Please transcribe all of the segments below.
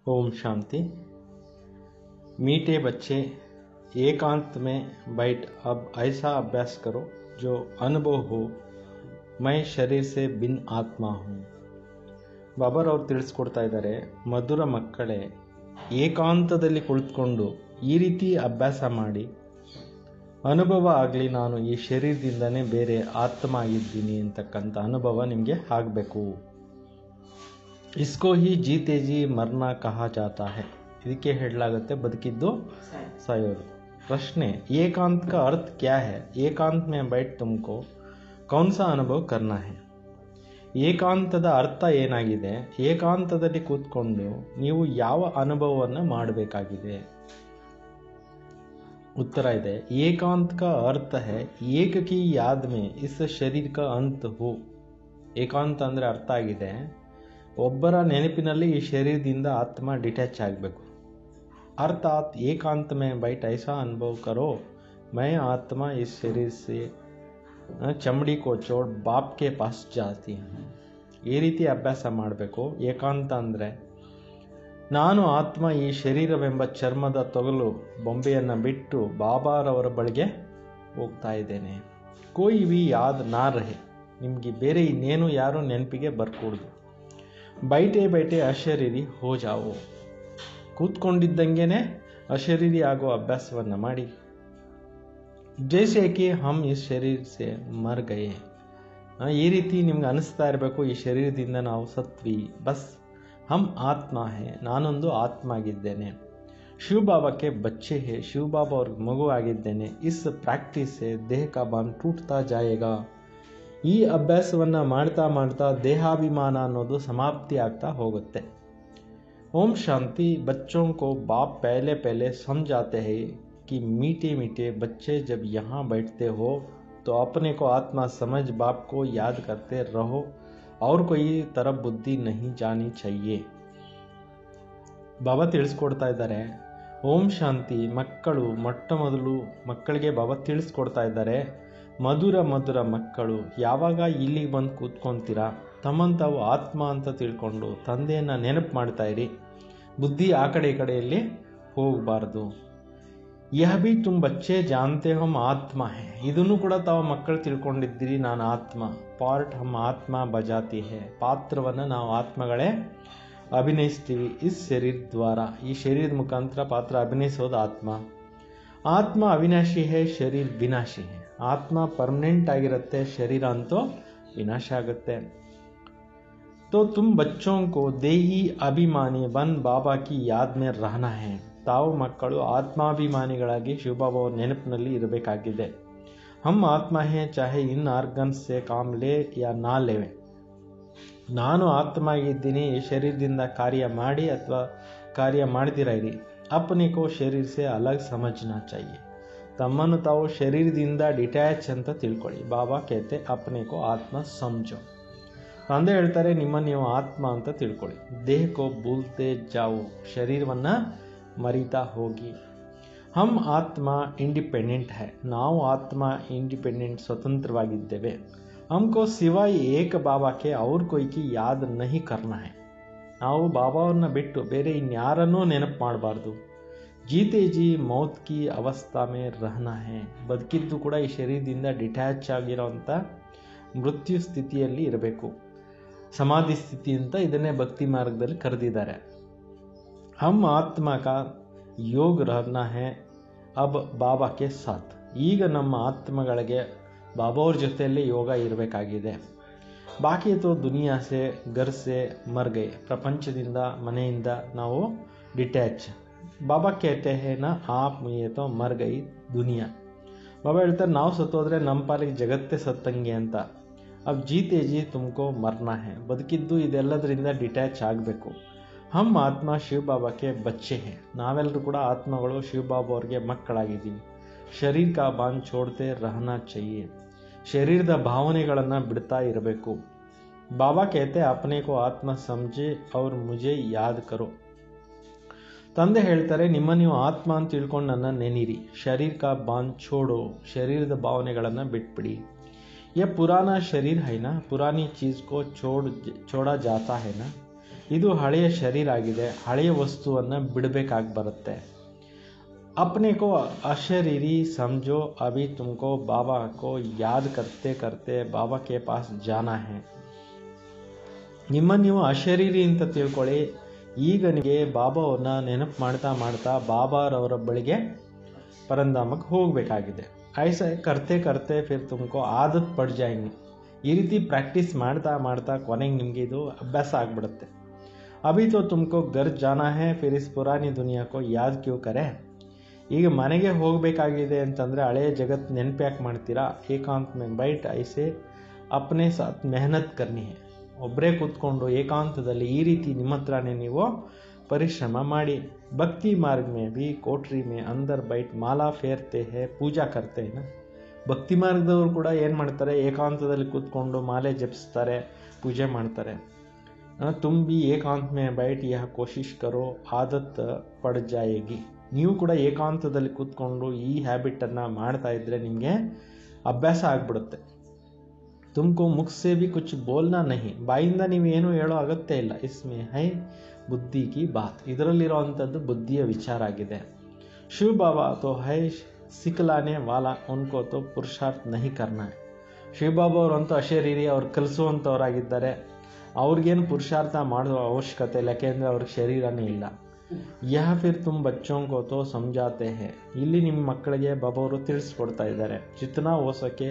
ओम शांति। मीठे बच्चे, एकांत में बैठ अब ऐसा अभ्यास करो जो अनुभव हो, मैं ಶರೀರ से ಭಿನ್ನ ಆತ್ಮ हूँ। ಬಾಬಾರವರು ತಿಳಿಸ್ಕೊಡ್ತಾ ಇದ್ದಾರೆ, ಮಧುರ ಮಕ್ಕಳೇ, ಏಕಾಂತದಲ್ಲಿ ಕುಳಿತುಕೊಂಡು ಈ ರೀತಿ ಅಭ್ಯಾಸ ಮಾಡಿ ಅನುಭವ ಆಗಲಿ, ನಾನು ಈ ಶರೀರದಿಂದನೇ ಬೇರೆ ಆತ್ಮ ಆಗಿದ್ದೀನಿ ಅಂತಕ್ಕಂಥ ಅನುಭವ ನಿಮಗೆ ಆಗಬೇಕು। इसको ही जीते जी मरना कहा जाता है। ಇದಕ್ಕೆ ಹೇಳಲಾಗುತ್ತೆ ಬದುಕಿದ್ದು ಸಾಯೋದು। प्रश्न, एकांत का अर्थ क्या है? एकांत में बैठ तुमको कौन सा अनुभव करना है? ಏಕಾಂತದ ಅರ್ಥ ಏನಾಗಿದೆ? ಏಕಾಂತದಲ್ಲಿ ಕೂತ್ಕೊಂಡು ನೀವು ಯಾವ ಅನುಭವವನ್ನು ಮಾಡಬೇಕಾಗಿದೆ? उत्तर ಇದೆ, एकांत का अर्थ है एक की याद में इस शरीर का अंत हो। ಏಕಾಂತ ಅಂದರೆ ಅರ್ಥ ಆಗಿದೆ, ಒಬ್ಬರ ನೆನಪಿನಲ್ಲಿ ಈ ಶರೀರದಿಂದ ಆತ್ಮ ಡಿಟ್ಯಾಚ್ ಆಗಬೇಕು। अर्थात एकांत में बैठ ऐसा अनुभव करो, मैं आत्मा इस शरीर से चमड़ी को छोड़ बाप के पास जाती हूँ। ಈ ರೀತಿ ಅಭ್ಯಾಸ ಮಾಡಬೇಕು। ಏಕಾಂತ ಅಂದರೆ ನಾನು ಆತ್ಮ ಈ ಶರೀರವೆಂಬ ಚರ್ಮದ ತೊಗಲು ಬೊಂಬೆಯನ್ನು ಬಿಟ್ಟು ಬಾಬಾರವರ ಬಳಿಗೆ ಹೋಗ್ತಾ ಇದ್ದೇನೆ। ಕೋಯಿ ವಿ ಯಾದ್ ನಾ ರಹೆ, ನಿಮಗೆ ಬೇರೆ ಇನ್ನೇನು ಯಾರು ನೆನಪಿಗೆ ಬರ್ಕೂಡ್ದು। ಬೈಟೆ ಬೈಟೆ ಅಶರೀರಿ ಹೋ ಜಾವೋ, ಕೂತ್ಕೊಂಡಿದ್ದಂಗೆನೆ ಅಶರೀರಿ ಆಗೋ ಅಭ್ಯಾಸವನ್ನು ಮಾಡಿ। ಜೈಸೆ ಕಿ ಹಮ್ ಇಸ್ ಶರೀರ ಸೆ ಮರ್ ಗಯೆ, ಈ ರೀತಿ ನಿಮ್ಗೆ ಅನಿಸ್ತಾ ಇರಬೇಕು, ಈ ಶರೀರದಿಂದ ನಾವು ಸತ್ವಿ, ಬಸ್ ಹಮ್ ಆತ್ಮ ಹೇ, ನಾನೊಂದು ಆತ್ಮ ಆಗಿದ್ದೇನೆ। ಶಿವ ಬಾಬಾಕ್ಕೆ ಬಚ್ಚೆ ಹೇ, ಶಿವ ಬಾಬಾ ಅವ್ರಿಗೆ ಮಗು ಆಗಿದ್ದೇನೆ। ಇಸ್ ಪ್ರಾಕ್ಟೀಸ್ ಸೆ ದೇಹ ಕಾ ಬಾಂಧ್ ಟೂಟ್ತಾ ಜಾಯೇಗಾ, ಈ ಅಭ್ಯಾಸವನ್ನು ಮಾಡ್ತಾ ಮಾಡ್ತಾ ದೇಹಾಭಿಮಾನ ಅನ್ನೋದು ಸಮಾಪ್ತಿ ಆಗ್ತಾ ಹೋಗುತ್ತೆ। ओम शांति। बच्चों को बाप पहले पहले समझाते हैं कि मीठे मीठे बच्चे जब यहाँ बैठते हो तो अपने को आत्मा समझ बाप को याद करते रहो और कोई तरफ बुद्धि नहीं जानी चाहिए। ಬಾಬಾ ತಿಳಿಸ್ಕೊಡ್ತಾ ಇದ್ದಾರೆ, ಓಂ ಶಾಂತಿ। ಮಕ್ಕಳು ಮೊಟ್ಟ ಮೊದಲು ಮಕ್ಕಳಿಗೆ ಬಾಬಾ ತಿಳಿಸ್ಕೊಡ್ತಾ ಇದ್ದಾರೆ, ಮಧುರ ಮಧುರ ಮಕ್ಕಳು, ಯಾವಾಗ ಇಲ್ಲಿಗೆ ಬಂದು ಕೂತ್ಕೊಂತೀರಾ ತಮ್ಮನ್ನು ತಾವು ಆತ್ಮ ಅಂತ ತಿಳ್ಕೊಂಡು ತಂದೆಯನ್ನು ನೆನಪು ಮಾಡ್ತಾ ಇರಿ, ಬುದ್ಧಿ ಆ ಕಡೆ ಈ ಕಡೆಯಲ್ಲಿ ಹೋಗಬಾರ್ದು। ಯಹ ಬಿ ತುಮ್ ಬಚ್ಚೆ ಜಾನ್ತೆ ಹಮ್ ಆತ್ಮ ಹೇ, ಇದನ್ನು ಕೂಡ ತಾವು ಮಕ್ಕಳು ತಿಳ್ಕೊಂಡಿದ್ದೀರಿ, ನಾನು ಆತ್ಮ। ಪಾರ್ಟ್ ಹಮ್ ಆತ್ಮ ಬಜಾತಿ ಹೇ, ಪಾತ್ರವನ್ನು ನಾವು ಆತ್ಮಗಳೇ ಅಭಿನಯಿಸ್ತೀವಿ। ಇಸ್ ಶರೀರ ದ್ವಾರ, ಈ ಶರೀರದ ಮುಖಾಂತರ ಪಾತ್ರ ಅಭಿನಯಿಸೋದು ಆತ್ಮ। ಆತ್ಮ ಅವಿನಾಶಿ ಹೇ, ಶರೀರ ವಿನಾಶಿ ಹೇ, ಆತ್ಮ ಪರ್ಮನೆಂಟ್ ಆಗಿರುತ್ತೆ, ಶರೀರ ಅಂತೂ ವಿನಾಶ ಆಗುತ್ತೆ। तो तुम बच्चों को देही अभिमानी बन बाबा की याद में रहना है। ತಾವು ಮಕ್ಕಳು ಆತ್ಮಾಭಿಮಾನಿಗಳಾಗಿ ಶಿವಬಾಬಾ ಅವರ ನೆನಪಿನಲ್ಲಿ ಇರಬೇಕಾಗಿದೆ। ಹಮ್ ಆತ್ಮ ಹೇ ಚಾಹೆ ಇನ್ ಆರ್ಗನ್ಸ್ ಸೆ ಕಾಮ್ ಲೇ ಯಾ ನಾ ಲೇವೆ, ನಾನು ಆತ್ಮ ಆಗಿದ್ದೀನಿ, ಈ ಶರೀರದಿಂದ ಕಾರ್ಯ ಮಾಡಿ ಅಥವಾ ಕಾರ್ಯ ಮಾಡ್ದಿರ ಇರಿ। ಅಪ್ನೆ ಕೋ ಶರೀರ ಸೆ ಅಲಗ್ ಸಮಜ್ನಾ ಚಾಹಿಯೆ, ತಮ್ಮನ್ನು ತಾವು ಶರೀರದಿಂದ ಡಿಟ್ಯಾಚ್ ಅಂತ ತಿಳ್ಕೊಳ್ಳಿ। ಬಾಬಾ ಕೇತೆ ಅಪ್ನೆ ಕೋ ಆತ್ಮ ಸಮಜೋ, ತಂದೆ ಹೇಳ್ತಾರೆ ನಿಮ್ಮನ್ನು ನೀವು ಆತ್ಮ ಅಂತ ತಿಳ್ಕೊಳ್ಳಿ। ದೇಹಕ್ಕೋ ಭೂಲ್ತೆ ಜಾವು, ಶರೀರವನ್ನು ಮರಿತಾ ಹೋಗಿ। ಹಮ್ ಆತ್ಮ ಇಂಡಿಪೆಂಡೆಂಟ್ ಹೈ, ನಾವು ಆತ್ಮ ಇಂಡಿಪೆಂಡೆಂಟ್ ಸ್ವತಂತ್ರವಾಗಿದ್ದೇವೆ। ಹಮ್ಕೋ ಸಿವಾಯ್ ಏಕ ಬಾಬಾಕ್ಕೆ ಅವ್ರ ಕೊಯ್ಕಿ ಯಾದ್ ನಹಿ ಕರ್ನಾ ಹೈ, ನಾವು ಬಾಬಾವ್ರನ್ನ ಬಿಟ್ಟು ಬೇರೆ ಇನ್ಯಾರನ್ನೂ ನೆನಪು ಮಾಡಬಾರ್ದು। ಜೀತೆ ಜಿ ಮೌತ್ ಕಿ ಅವಸ್ಥಾ ಮೇ ರಹನಾ ಹೈ, ಬದುಕಿದ್ದು ಕೂಡ ಈ ಶರೀರದಿಂದ ಡಿಟ್ಯಾಚ್ ಆಗಿರೋಂಥ ಮೃತ್ಯು ಸ್ಥಿತಿಯಲ್ಲಿ ಇರಬೇಕು, ಸಮಾಧಿ ಸ್ಥಿತಿ ಅಂತ ಇದನ್ನೇ ಭಕ್ತಿ ಮಾರ್ಗದಲ್ಲಿ ಕರೆದಿದ್ದಾರೆ। ಹಮ್ ಆತ್ಮ ಕಾ ಯೋಗ ರಹನಾ ಹೈ ಅಬ್ ಬಾಬಾ ಕೆ ಸಾಥ್, ಈಗ ನಮ್ಮ ಆತ್ಮಗಳಿಗೆ ಬಾಬಾ ಅವ್ರ ಜೊತೆಯಲ್ಲಿ ಯೋಗ ಇರಬೇಕಾಗಿದೆ। ಬಾಕಿ ತೋ ದುನಿಯಾ ಸೆ ಘರ್ ಸೆ ಮರ್ ಗಯೆ, ಪ್ರಪಂಚದಿಂದ ಮನೆಯಿಂದ ನಾವು ಡಿಟ್ಯಾಚ್। ಬಾಬಾ ಕೇತೆ ಹೇ ನಾ ಆಪ್ ಮುಯೇ ತೋ ಮರ್ ಗಯಿ ದುನಿಯಾ, ಬಾಬಾ ಹೇಳ್ತಾರೆ ನಾವು ಸತ್ತೋದ್ರೆ ನಮ್ಮ ಪಾಲಿಗೆ ಜಗತ್ತೇ ಸತ್ತಂಗೆ ಅಂತ। अब जीते जी तुमको मरना है, ಬದುಕಿದ್ದು ಇದೆಲ್ಲದರಿಂದ ಡಿಟ್ಯಾಚ್ ಆಗಬೇಕು। ಹಮ್ ಆತ್ಮ ಶಿವ ಬಾಬಾಕ್ಕೆ ಬಚ್ಚೆ ಹೇ, ನಾವೆಲ್ಲರೂ ಕೂಡ ಆತ್ಮಗಳು ಶಿವ ಬಾಬಾ ಅವ್ರಿಗೆ ಮಕ್ಕಳಾಗಿದ್ದೀವಿ। ಶರೀರ ಕಾ ಬಾಂಧ್ ಛೋಡ್ತೆ ರಹನಾ ಚಹಿಯೆ, ಶರೀರದ ಭಾವನೆಗಳನ್ನು ಬಿಡ್ತಾ ಇರಬೇಕು। ಬಾಬಾ ಕೇತೆ ಅಪ್ನೆ ಕೋ ಆತ್ಮ ಸಮಜೆ ಔರ್ ಮುಜೆ ಯಾದ್ ಕರೋ, ತಂದೆ ಹೇಳ್ತಾರೆ ನಿಮ್ಮನ್ನು ನೀವು ಆತ್ಮ ಅಂತ ತಿಳ್ಕೊಂಡು ನನ್ನ ನೆನೀರಿ। ಶರೀರ ಕಾ ಬಾಂಧ್ ಛೋಡೋ, ಶರೀರದ ಭಾವನೆಗಳನ್ನು ಬಿಟ್ಬಿಡಿ। यह पुराना शरीर है ना, पुरानी चीज़ को छोड़ा जाता है ना, ಇದು ಹಳೆಯ ಶರೀರ ಆಗಿದೆ. ಹಳೆಯ ವಸ್ತುವನ್ನು ಬಿಡಬೇಕಾಗಿ ಬರುತ್ತೆ. अपने को अशरीरी समझो, अभी तुमको बाबा को याद करते करते बाबा के पास जाना है. ನಿಮ್ಮನ್ನು ನೀವು ಅಶರೀರಿ ಅಂತ ತಿಳ್ಕೊಳ್ಳಿ. ಈಗ ನಿಮಗೆ ಬಾಬಾವನ್ನ ನೆನಪು ಮಾಡ್ತಾ ಮಾಡ್ತಾ ಬಾಬಾರವರ ಬಳಿಗೆ ಪರಂಧಾಮಕ್ಕೆ ಹೋಗಬೇಕಾಗಿದೆ. ಐಸೆ ಕರ್ತೆ ಕರ್ತೆ ಫಿರ್ ತುಮಕೋ ಆದತ್ ಪಡ್ ಜಾಯಂಗೆ. ಈ ರೀತಿ ಪ್ರಾಕ್ಟೀಸ್ ಮಾಡ್ತಾ ಮಾಡ್ತಾ ಕೊನೆಗೆ ನಿಮಗೆ ಇದು ಅಭ್ಯಾಸ ಆಗಿಬಿಡುತ್ತೆ. ಅಭಿ ತೋ ತುಮಕೋ ಘರ್ ಜಾನಾ ಹೈ, ಫಿರ್ ಇಸ್ ಪುರಾನಿ ದುನಿಯಾ ಕೋ ಯಾದ್ ಕ್ಯೂ ಕರೆ. ಈಗ ಮನೆಗೆ ಹೋಗಬೇಕಾಗಿದೆ ಅಂತಂದರೆ ಹಳೆಯ ಜಗತ್ತು ನೆನಪು ಯಾಕೆ ಮಾಡ್ತೀರಾ? ಏಕಾಂತ ಮೇ ಬೈಟ್ ಐಸೆ ಅಪ್ನೆ ಸಾಥ್ ಮೆಹನತ್ ಕರ್ನಿ ಹೈ. ಒಬ್ಬರೇ ಕೂತ್ಕೊಂಡು ಏಕಾಂತದಲ್ಲಿ ಈ ರೀತಿ ನಿಮ್ಮ ಹತ್ರನೇ ನೀವು ಪರಿಶ್ರಮ ಮಾಡಿ. ಭಕ್ತಿ ಮಾರ್ಗ ಮೇ ಭಿ ಕೋಟ್ರಿ ಮೇ ಅಂದರ್ ಬೈಟ್ ಮಾಲಾ ಫೇರ್ತೆ ಹೇ ಪೂಜಾ ಕರ್ತೆ ಹೈ. ಭಕ್ತಿ ಮಾರ್ಗದವರು ಕೂಡ ಏನು ಮಾಡ್ತಾರೆ? ಏಕಾಂತದಲ್ಲಿ ಕೂತ್ಕೊಂಡು ಮಾಲೆ ಜಪಿಸ್ತಾರೆ, ಪೂಜೆ ಮಾಡ್ತಾರೆ. ತುಮ್ ಭಿ ಏಕಾಂತ ಮೇ ಬೈಟ್ ಯಹ ಕೋಶಿಶ್ ಕರೋ, ಆದತ್ ಪಡ್ ಜಾಯೇಗಿ. ನೀವು ಕೂಡ ಏಕಾಂತದಲ್ಲಿ ಕೂತ್ಕೊಂಡು ಈ ಹ್ಯಾಬಿಟನ್ನು ಮಾಡ್ತಾ ಇದ್ದರೆ ನಿಮಗೆ ಅಭ್ಯಾಸ ಆಗಿಬಿಡುತ್ತೆ. ತುಮಕೋ ಮುಖ ಸೇ ಭಿ ಕುಚ್ ಬೋಲ್ನಾ ನಹಿ. ಬಾಯಿಂದ ನೀವೇನು ಹೇಳೋ ಅಗತ್ಯ ಇಲ್ಲ. ಇಸ್ಮೇ ಹೈ ಬುದ್ಧಿ ಕಿ ಬಾತ್. ಇದರಲ್ಲಿರೋ ಅಂಥದ್ದು ಬುದ್ಧಿಯ ವಿಚಾರ ಆಗಿದೆ. ಶಿವ ಬಾಬಾ ತೋ ಹೈ ಸಿಕ್ಲಾನೆ ವಾಲಾ, ಉನ್ಕೋ ತೋ ಪುರುಷಾರ್ಥ ನಹಿ ಕರ್ನಾ ಹೈ. ಶಿವಬಾಬಾ ಅವರಂತೂ ಅಶರೀರಿ, ಅವ್ರು ಕಲಿಸುವಂಥವರಾಗಿದ್ದಾರೆ. ಅವ್ರಿಗೇನು ಪುರುಷಾರ್ಥ ಮಾಡೋ ಅವಶ್ಯಕತೆ ಇಲ್ಲ, ಯಾಕೆಂದರೆ ಅವ್ರಿಗೆ ಶರೀರನೇ ಇಲ್ಲ. ಯಹ ಫಿರ್ ತುಮ್ ಬಚ್ಚೋಂ ಕೋ ತೋ ಸಮಜಾತೆ ಹೇ. ಇಲ್ಲಿ ನಿಮ್ಮ ಮಕ್ಕಳಿಗೆ ಬಾಬಾ ಅವರು ತಿಳಿಸ್ಕೊಡ್ತಾ ಇದ್ದಾರೆ. ಜಿತನಾ ಹೋ ಸಕೆ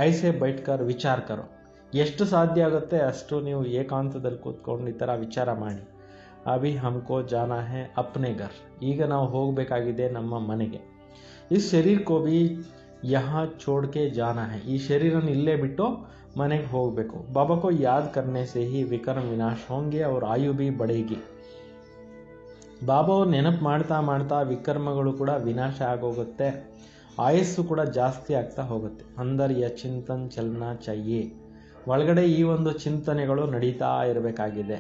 ಐಸೆ ಬೈಟ್ಕರ್ ವಿಚಾರ ಕರೋ. ಎಷ್ಟು ಸಾಧ್ಯ ಆಗುತ್ತೆ ಅಷ್ಟು ನೀವು ಏಕಾಂತದಲ್ಲಿ ಕೂತ್ಕೊಂಡು ಈ ಥರ ವಿಚಾರ ಮಾಡಿ. ಅಭಿ ಹಮ್ಕೋ ಜಾನಾ ಹೇ ಅಪ್ನೆ ಘರ್. ಈಗ ನಾವು ಹೋಗಬೇಕಾಗಿದೆ ನಮ್ಮ ಮನೆಗೆ. ಈ ಶರೀರ ಕೋ ಭಿ ಯಹಾ ಚೋಡ್ಕೆ ಜಾನಾ ಹೇ. ಈ ಶರೀರನ ಇಲ್ಲೇ ಬಿಟ್ಟು ಮನೆಗೆ ಹೋಗಬೇಕು. ಬಾಬಾ ಕೋ ಯಾದ್ ಕರ್ನೆ ಸೆ ಹಿ ವಿಕರ್ಮ ವಿನಾಶ ಹೋಂಗೆ ಅವ್ರ ಆಯು ಭಿ ಬಡೇಗಿ. ಬಾಬಾ ಅವ್ರು ನೆನಪು ಮಾಡ್ತಾ ಮಾಡ್ತಾ ವಿಕರ್ಮಗಳು ಕೂಡ ವಿನಾಶ ಆಗೋಗುತ್ತೆ, ಆಯಸ್ಸು ಕೂಡ ಜಾಸ್ತಿ ಆಗ್ತಾ ಹೋಗುತ್ತೆ. ಅಂದರ್ ಯ ಚಿಂತನ್ ಚಲನಾ ಚಾಹಿಯೇ. ಒಳಗಡೆ ಈ ಒಂದು ಚಿಂತನೆಗಳು ನಡೀತಾ ಇರಬೇಕಾಗಿದೆ.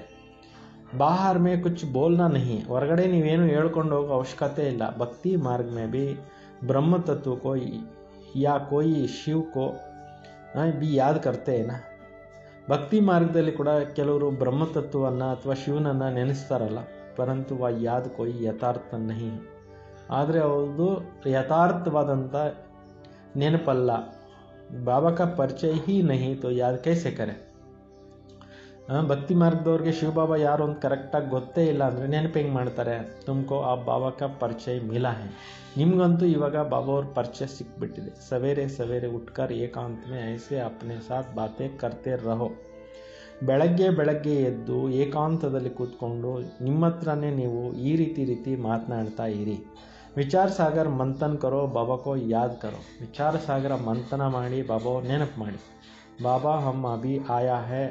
ಬಾಹರ್ ಮೇ ಕುಚ್ ಬೋಲ್ನಾ ನಹಿ. ಹೊರಗಡೆ ನೀವೇನು ಹೇಳ್ಕೊಂಡು ಹೋಗೋ ಅವಶ್ಯಕತೆ ಇಲ್ಲ. ಭಕ್ತಿ ಮಾರ್ಗ ಮೇ ಭಿ ಬ್ರಹ್ಮ ತತ್ವ ಕೋ ಯಾ ಕೋಯಿ ಶಿವ್ ಕೋ ಭಿ ಯಾದ್ ಕರ್ತೆ ನಾ. ಭಕ್ತಿ ಮಾರ್ಗದಲ್ಲಿ ಕೂಡ ಕೆಲವರು ಬ್ರಹ್ಮತತ್ವವನ್ನು ಅಥವಾ ಶಿವನನ್ನು ನೆನೆಸ್ತಾರಲ್ಲ, ಪರಂತು ವ ಯಾದ್ ಕೋಯಿ ಯಥಾರ್ಥ ನಹಿ. ಆದರೆ ಅದು ಯಥಾರ್ಥವಾದಂಥ ನೆನಪಲ್ಲ. ಬಾಬಾ ಕಾ ಪರಿಚಯ ಹಿ ನಹಿ ತೋ ಯಾದ್ ಕೈಸೆ ಕರೆ. ಭಕ್ತಿ ಮಾರ್ಗದವ್ರಿಗೆ ಶಿವಬಾಬಾ ಯಾರು ಅಂತ ಕರೆಕ್ಟಾಗಿ ಗೊತ್ತೇ ಇಲ್ಲ ಅಂದರೆ ನೆನಪು ಹೆಂಗೆ ಮಾಡ್ತಾರೆ? ತುಮಕೋ ಆ ಬಾಬಾ ಕಾ ಪರಿಚಯ ಮಿಲಾ ಹೈ. ನಿಮಗಂತೂ ಇವಾಗ ಬಾಬಾ ಅವ್ರ ಪರಿಚಯ ಸಿಕ್ಬಿಟ್ಟಿದೆ. ಸವೇರೆ ಸವೇರೆ ಉಟ್ಕರ್ ಏಕಾಂತ ಮೇ ಐಸೆ ಅಪ್ನೆ ಸಾಥ್ ಬಾತೆ ಕರ್ತೆ ರಹೋ. ಬೆಳಗ್ಗೆ ಬೆಳಗ್ಗೆ ಎದ್ದು ಏಕಾಂತದಲ್ಲಿ ಕೂತ್ಕೊಂಡು ನಿಮ್ಮ ಹತ್ರನೇ ನೀವು ಈ ರೀತಿ ಮಾತನಾಡ್ತಾ ಇರಿ. ವಿಚಾರ ಸಾಗರ ಮಂಥನ್ ಕರೋ, ಬಾಬಾ ಕೋ ಯಾದ್ ಕರೋ. ವಿಚಾರ ಸಾಗರ ಮಂಥನ ಮಾಡಿ ಬಾಬಾ ನೆನಪು ಮಾಡಿ. ಬಾಬಾ ಹಮ್ ಅಭಿ ಆಯಾ ಹೈ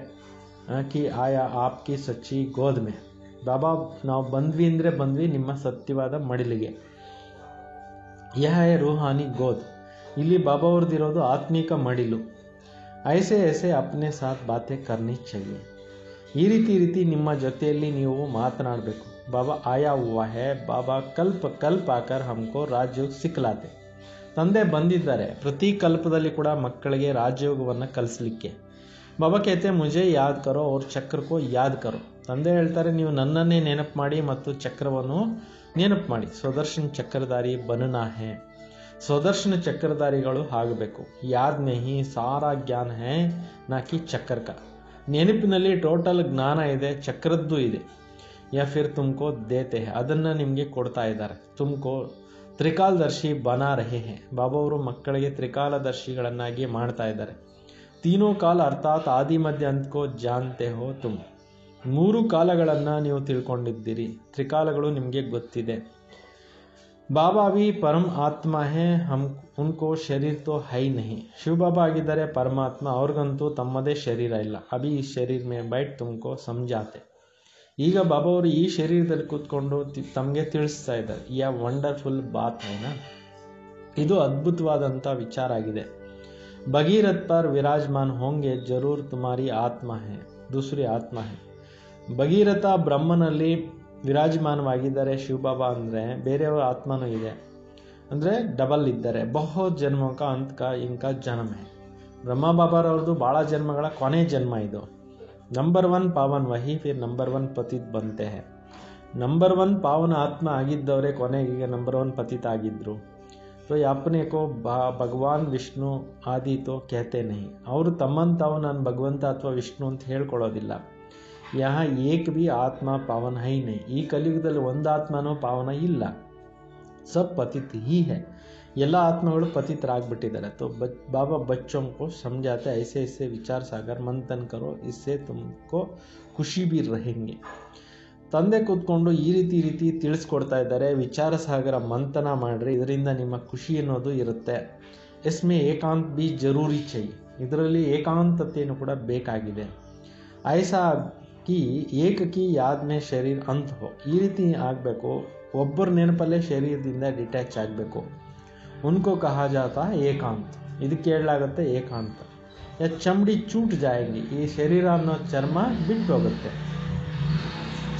ಕಿ ಆಯಾ ಆಪ್ಕಿ ಸಚ್ಚಿ ಗೋದ್ ಮೇ. ಬಾಬಾ ನಾವು ಬಂದ್ವಿ ಅಂದರೆ ಬಂದ್ವಿ ನಿಮ್ಮ ಸತ್ಯವಾದ ಮಡಿಲಿಗೆ. ಯಹ ಹೈ ರೂಹಾನಿ ಗೋದ್. ಇಲ್ಲಿ ಬಾಬಾ ಅವ್ರದ್ದಿರೋದು ಆತ್ಮಿಕ ಮಡಿಲು. ಐಸೆ ಐಸೆ ಅಪ್ನೆ ಸಾಥ್ ಬಾತೆ ಕರ್ನಿ ಚಾಹಿಯೆ. ಈ ರೀತಿ ನಿಮ್ಮ ಜೊತೆಯಲ್ಲಿ ನೀವು ಮಾತನಾಡಬೇಕು. ಬಾಬಾ ಆಯಾ ಹುವಾ ಹೈ, ಬಾಬಾ ಕಲ್ಪ ಆಕರ್ ಹಮ್ಕೋ ರಾಜಯೋಗ ಸಿಕ್ಲಾತೆ. ತಂದೆ ಬಂದಿದ್ದಾರೆ ಪ್ರತಿ ಕಲ್ಪದಲ್ಲಿ ಕೂಡ ಮಕ್ಕಳಿಗೆ ರಾಜಯೋಗವನ್ನು ಕಲಿಸಲಿಕ್ಕೆ. ಬಾಬಾ ಕೇತೆ ಮುಜೆ ಯಾದ್ ಕರೋ ಅವ್ರ ಚಕ್ರಕ್ಕೋ ಯಾದ್ ಕರೋ. ತಂದೆ ಹೇಳ್ತಾರೆ ನೀವು ನನ್ನನ್ನೇ ನೆನಪು ಮಾಡಿ ಮತ್ತು ಚಕ್ರವನ್ನು ನೆನಪು ಮಾಡಿ. ಸ್ವದರ್ಶನ ಚಕ್ರಧಾರಿ ಬನನಾ ಹೈ. ಸ್ವದರ್ಶನ ಚಕ್ರಧಾರಿಗಳು ಆಗಬೇಕು. ಯಾದ್ ಮೇ ಹಿ ಸಾರಾ ಜ್ಞಾನ ಹೈ ನಾಕಿ ಚಕ್ರ ಕಾ. ನೆನಪಿನಲ್ಲಿ ಟೋಟಲ್ ಜ್ಞಾನ ಇದೆ, ಚಕ್ರದ್ದು ಇದೆ. ಯಾ ಫಿರ್ ತುಮಕೋ ದೇತೆ ಹೈ. ಅದನ್ನು ನಿಮಗೆ ಕೊಡ್ತಾ ಇದ್ದಾರೆ. ತುಮಕೋ ತ್ರಿಕಾಲದರ್ಶಿ ಬನಾ ರಹೆ ಹೈ. ಬಾಬಾ ಅವರು ಮಕ್ಕಳಿಗೆ ತ್ರಿಕಾಲದರ್ಶಿಗಳನ್ನಾಗಿ ಮಾಡ್ತಾ ಇದ್ದಾರೆ. ತೀನೋ ಕಾಲ ಅರ್ಥಾತ್ ಆದಿ ಮಧ್ಯ ಅಂತ್ಕೋ ಜಾನ್ತೆ ಹೋ ತುಮ್. 3 ಕಾಲಗಳನ್ನು ನೀವು ತಿಳ್ಕೊಂಡಿದ್ದೀರಿ. ತ್ರಿಕಾಲಗಳು ನಿಮಗೆ ಗೊತ್ತಿದೆ. ಬಾಬಾ ಭಿ ಪರಮ ಆತ್ಮ ಹೇ, ಹಮ್ ಉನ್ಕೋ ಶರೀರ ತೋ ಹೈ ನಹಿ. ಶಿವಬಾಬಾ ಆಗಿದ್ದಾರೆ ಪರಮಾತ್ಮ, ಅವ್ರಿಗಂತೂ ತಮ್ಮದೇ ಶರೀರ ಇಲ್ಲ. ಅಭಿ ಈ ಶರೀರ ಮೇ ಬೈಟ್ ತುಮಕೋ ಸಮಜಾತೆ. ಈಗ ಬಾಬಾ ಅವರು ಈ ಶರೀರದಲ್ಲಿ ಕೂತ್ಕೊಂಡು ತಮಗೆ ತಿಳಿಸ್ತಾ ಇದ್ದಾರೆ. ಯಾ ವಂಡರ್ಫುಲ್ ಬಾತ್ ಹೈನಾ. ಇದು ಅದ್ಭುತವಾದಂಥ ವಿಚಾರ ಆಗಿದೆ. ಭಗೀರಥ ಪರ್ ವಿರಾಜಮಾನ್ ಹೋಂಗೆ ಜರೂರ್ ತುಮಾರಿ ಆತ್ಮ ಹೈ, ದೂಸರಿ ಆತ್ಮ ಹೈ. ಭಗೀರಥ ಬ್ರಹ್ಮನಲ್ಲಿ ವಿರಾಜಮಾನವಾಗಿದ್ದಾರೆ. ಶಿವಬಾಬಾ ಅಂದರೆ ಬೇರೆಯವರ ಆತ್ಮನೂ ಇದೆ, ಅಂದರೆ ಡಬಲ್ ಇದ್ದಾರೆ. ಬಹು ಜನ್ಮ ಕಾ ಅಂತ್ ಕಾ ಇನ್ಕಾ ಜನ್ಮ ಹೈ. ಬ್ರಹ್ಮ ಬಾಬಾರವ್ರದ್ದು ಭಾಳ ಜನ್ಮಗಳ ಕೊನೆ ಜನ್ಮ ಇದು. नंबर 1 पावन वही फिर नंबर 1 पतित बनते हैं. नंबर 1 पावन आत्मा ಆಗಿದ್ದವರೇ ಕೊನೆಗೆ नंबर 1 पतित ಆಗಿದ್ರು. तो ये अपने को भगवान विष्णु आदि तो कहते नहीं. ಅವರು ತಮ್ಮನ್ನು ತಾವು ನಾನು ಭಗವಂತ ಅಥವಾ ವಿಷ್ಣು ಅಂತ ಹೇಳ್ಕೊಳ್ಳೋದಿಲ್ಲ. यहाँ एक भी आत्मा पावन है ही नहीं. ಈ ಕಲಿಯುಗದಲ್ಲಿ ಒಂದು ಆತ್ಮನೂ ಪಾವನ ಇಲ್ಲ. सब पतित ही है. ಎಲ್ಲ ಆತ್ಮಗಳು पतितराಗ್ಬಿಟ್ಟಿದ್ದಾರೆ. तो बाबा बच्चों को समझाते ऐसे ऐसे विचार सागर मंथन करो, इससे तुमको ಖುಷಿ भी रहेंगे. ತಂದೆ ಕೂತ್ಕೊಂಡು ಈ ರೀತಿ ತಿಳಿಸ್ಕೊಡ್ತಾ ಇದ್ದಾರೆ. ವಿಚಾರ ಸಾಗರ ಮಂಥನ ಮಾಡ್ರಿ, ಇದರಿಂದ ನಿಮ್ಮ ಖುಷಿ ಅನ್ನೋದು ಇರುತ್ತೆ. ಇಸ್ಮೆ ಏಕಾಂತ್ ಬಿ ಜರೂರಿ ಚೈ. ಇದರಲ್ಲಿ ಏಕಾಂತತೆಯನ್ನು ಕೂಡ ಬೇಕಾಗಿದೆ. ಐಸಾ ಕಿ ಏಕಕಿ ಯಾದ್ಮೆ ಶರೀರ ಅಂತ ಹೋ. ಈ ರೀತಿ ಆಗಬೇಕು. ಒಬ್ಬರ ನೆನಪಲ್ಲೇ ಶರೀರದಿಂದ ಡಿಟ್ಯಾಚ್ ಆಗಬೇಕು. ಉನ್ಕೋ ಕಹಾ ಜಾತಾ ಏಕಾಂತ್. ಇದಕ್ಕೆ ಹೇಳಲಾಗುತ್ತೆ ಏಕಾಂತ. ಯಾ ಚಮಡಿ ಚೂಟ್ ಜಾಯಂಗಿ. ಈ ಶರೀರ ಅನ್ನೋ ಚರ್ಮ ಬಿಟ್ಟು ಹೋಗುತ್ತೆ.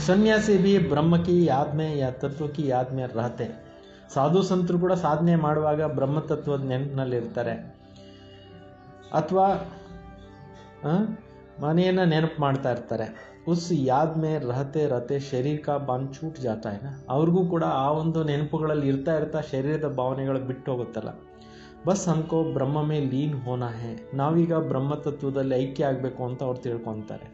ಸನ್ಯಾಸಿ भी ಬ್ರಹ್ಮ की याद में या तत्व की याद में रहते. ಸಾಧು ಸಂತರು ಕೂಡ ಸಾಧನೆ ಮಾಡುವಾಗ ಬ್ರಹ್ಮತತ್ವದ ನೆನಪಿನಲ್ಲಿ ಇರ್ತಾರೆ, ಅಥವಾ ಮನೆಯನ್ನು ನೆನಪು ಮಾಡ್ತಾ ಇರ್ತಾರೆ. ಉಸ್ ಯಾದ್ ಮೇ ರಹತೆ ರಹತೆ ಶರೀರ ಕಾ ಬಾಂಧ್ छूट जाता है ना. ಅವ್ರಿಗೂ ಕೂಡ ಆ ಒಂದು ನೆನಪುಗಳಲ್ಲಿ ಇರ್ತಾ ಶರೀರದ ಭಾವನೆಗಳು ಬಿಟ್ಟು ಹೋಗುತ್ತಲ್ಲ. ಬಸ್ ಹಮ್ಕೋ ಬ್ರಹ್ಮ ಮೇ ಲೀನ್ ಹೋನಾ ಹೇ. ನಾವೀಗ ಬ್ರಹ್ಮತತ್ವದಲ್ಲಿ ಐಕ್ಯ ಆಗಬೇಕು ಅಂತ ಅವ್ರು ತಿಳ್ಕೊತಾರೆ.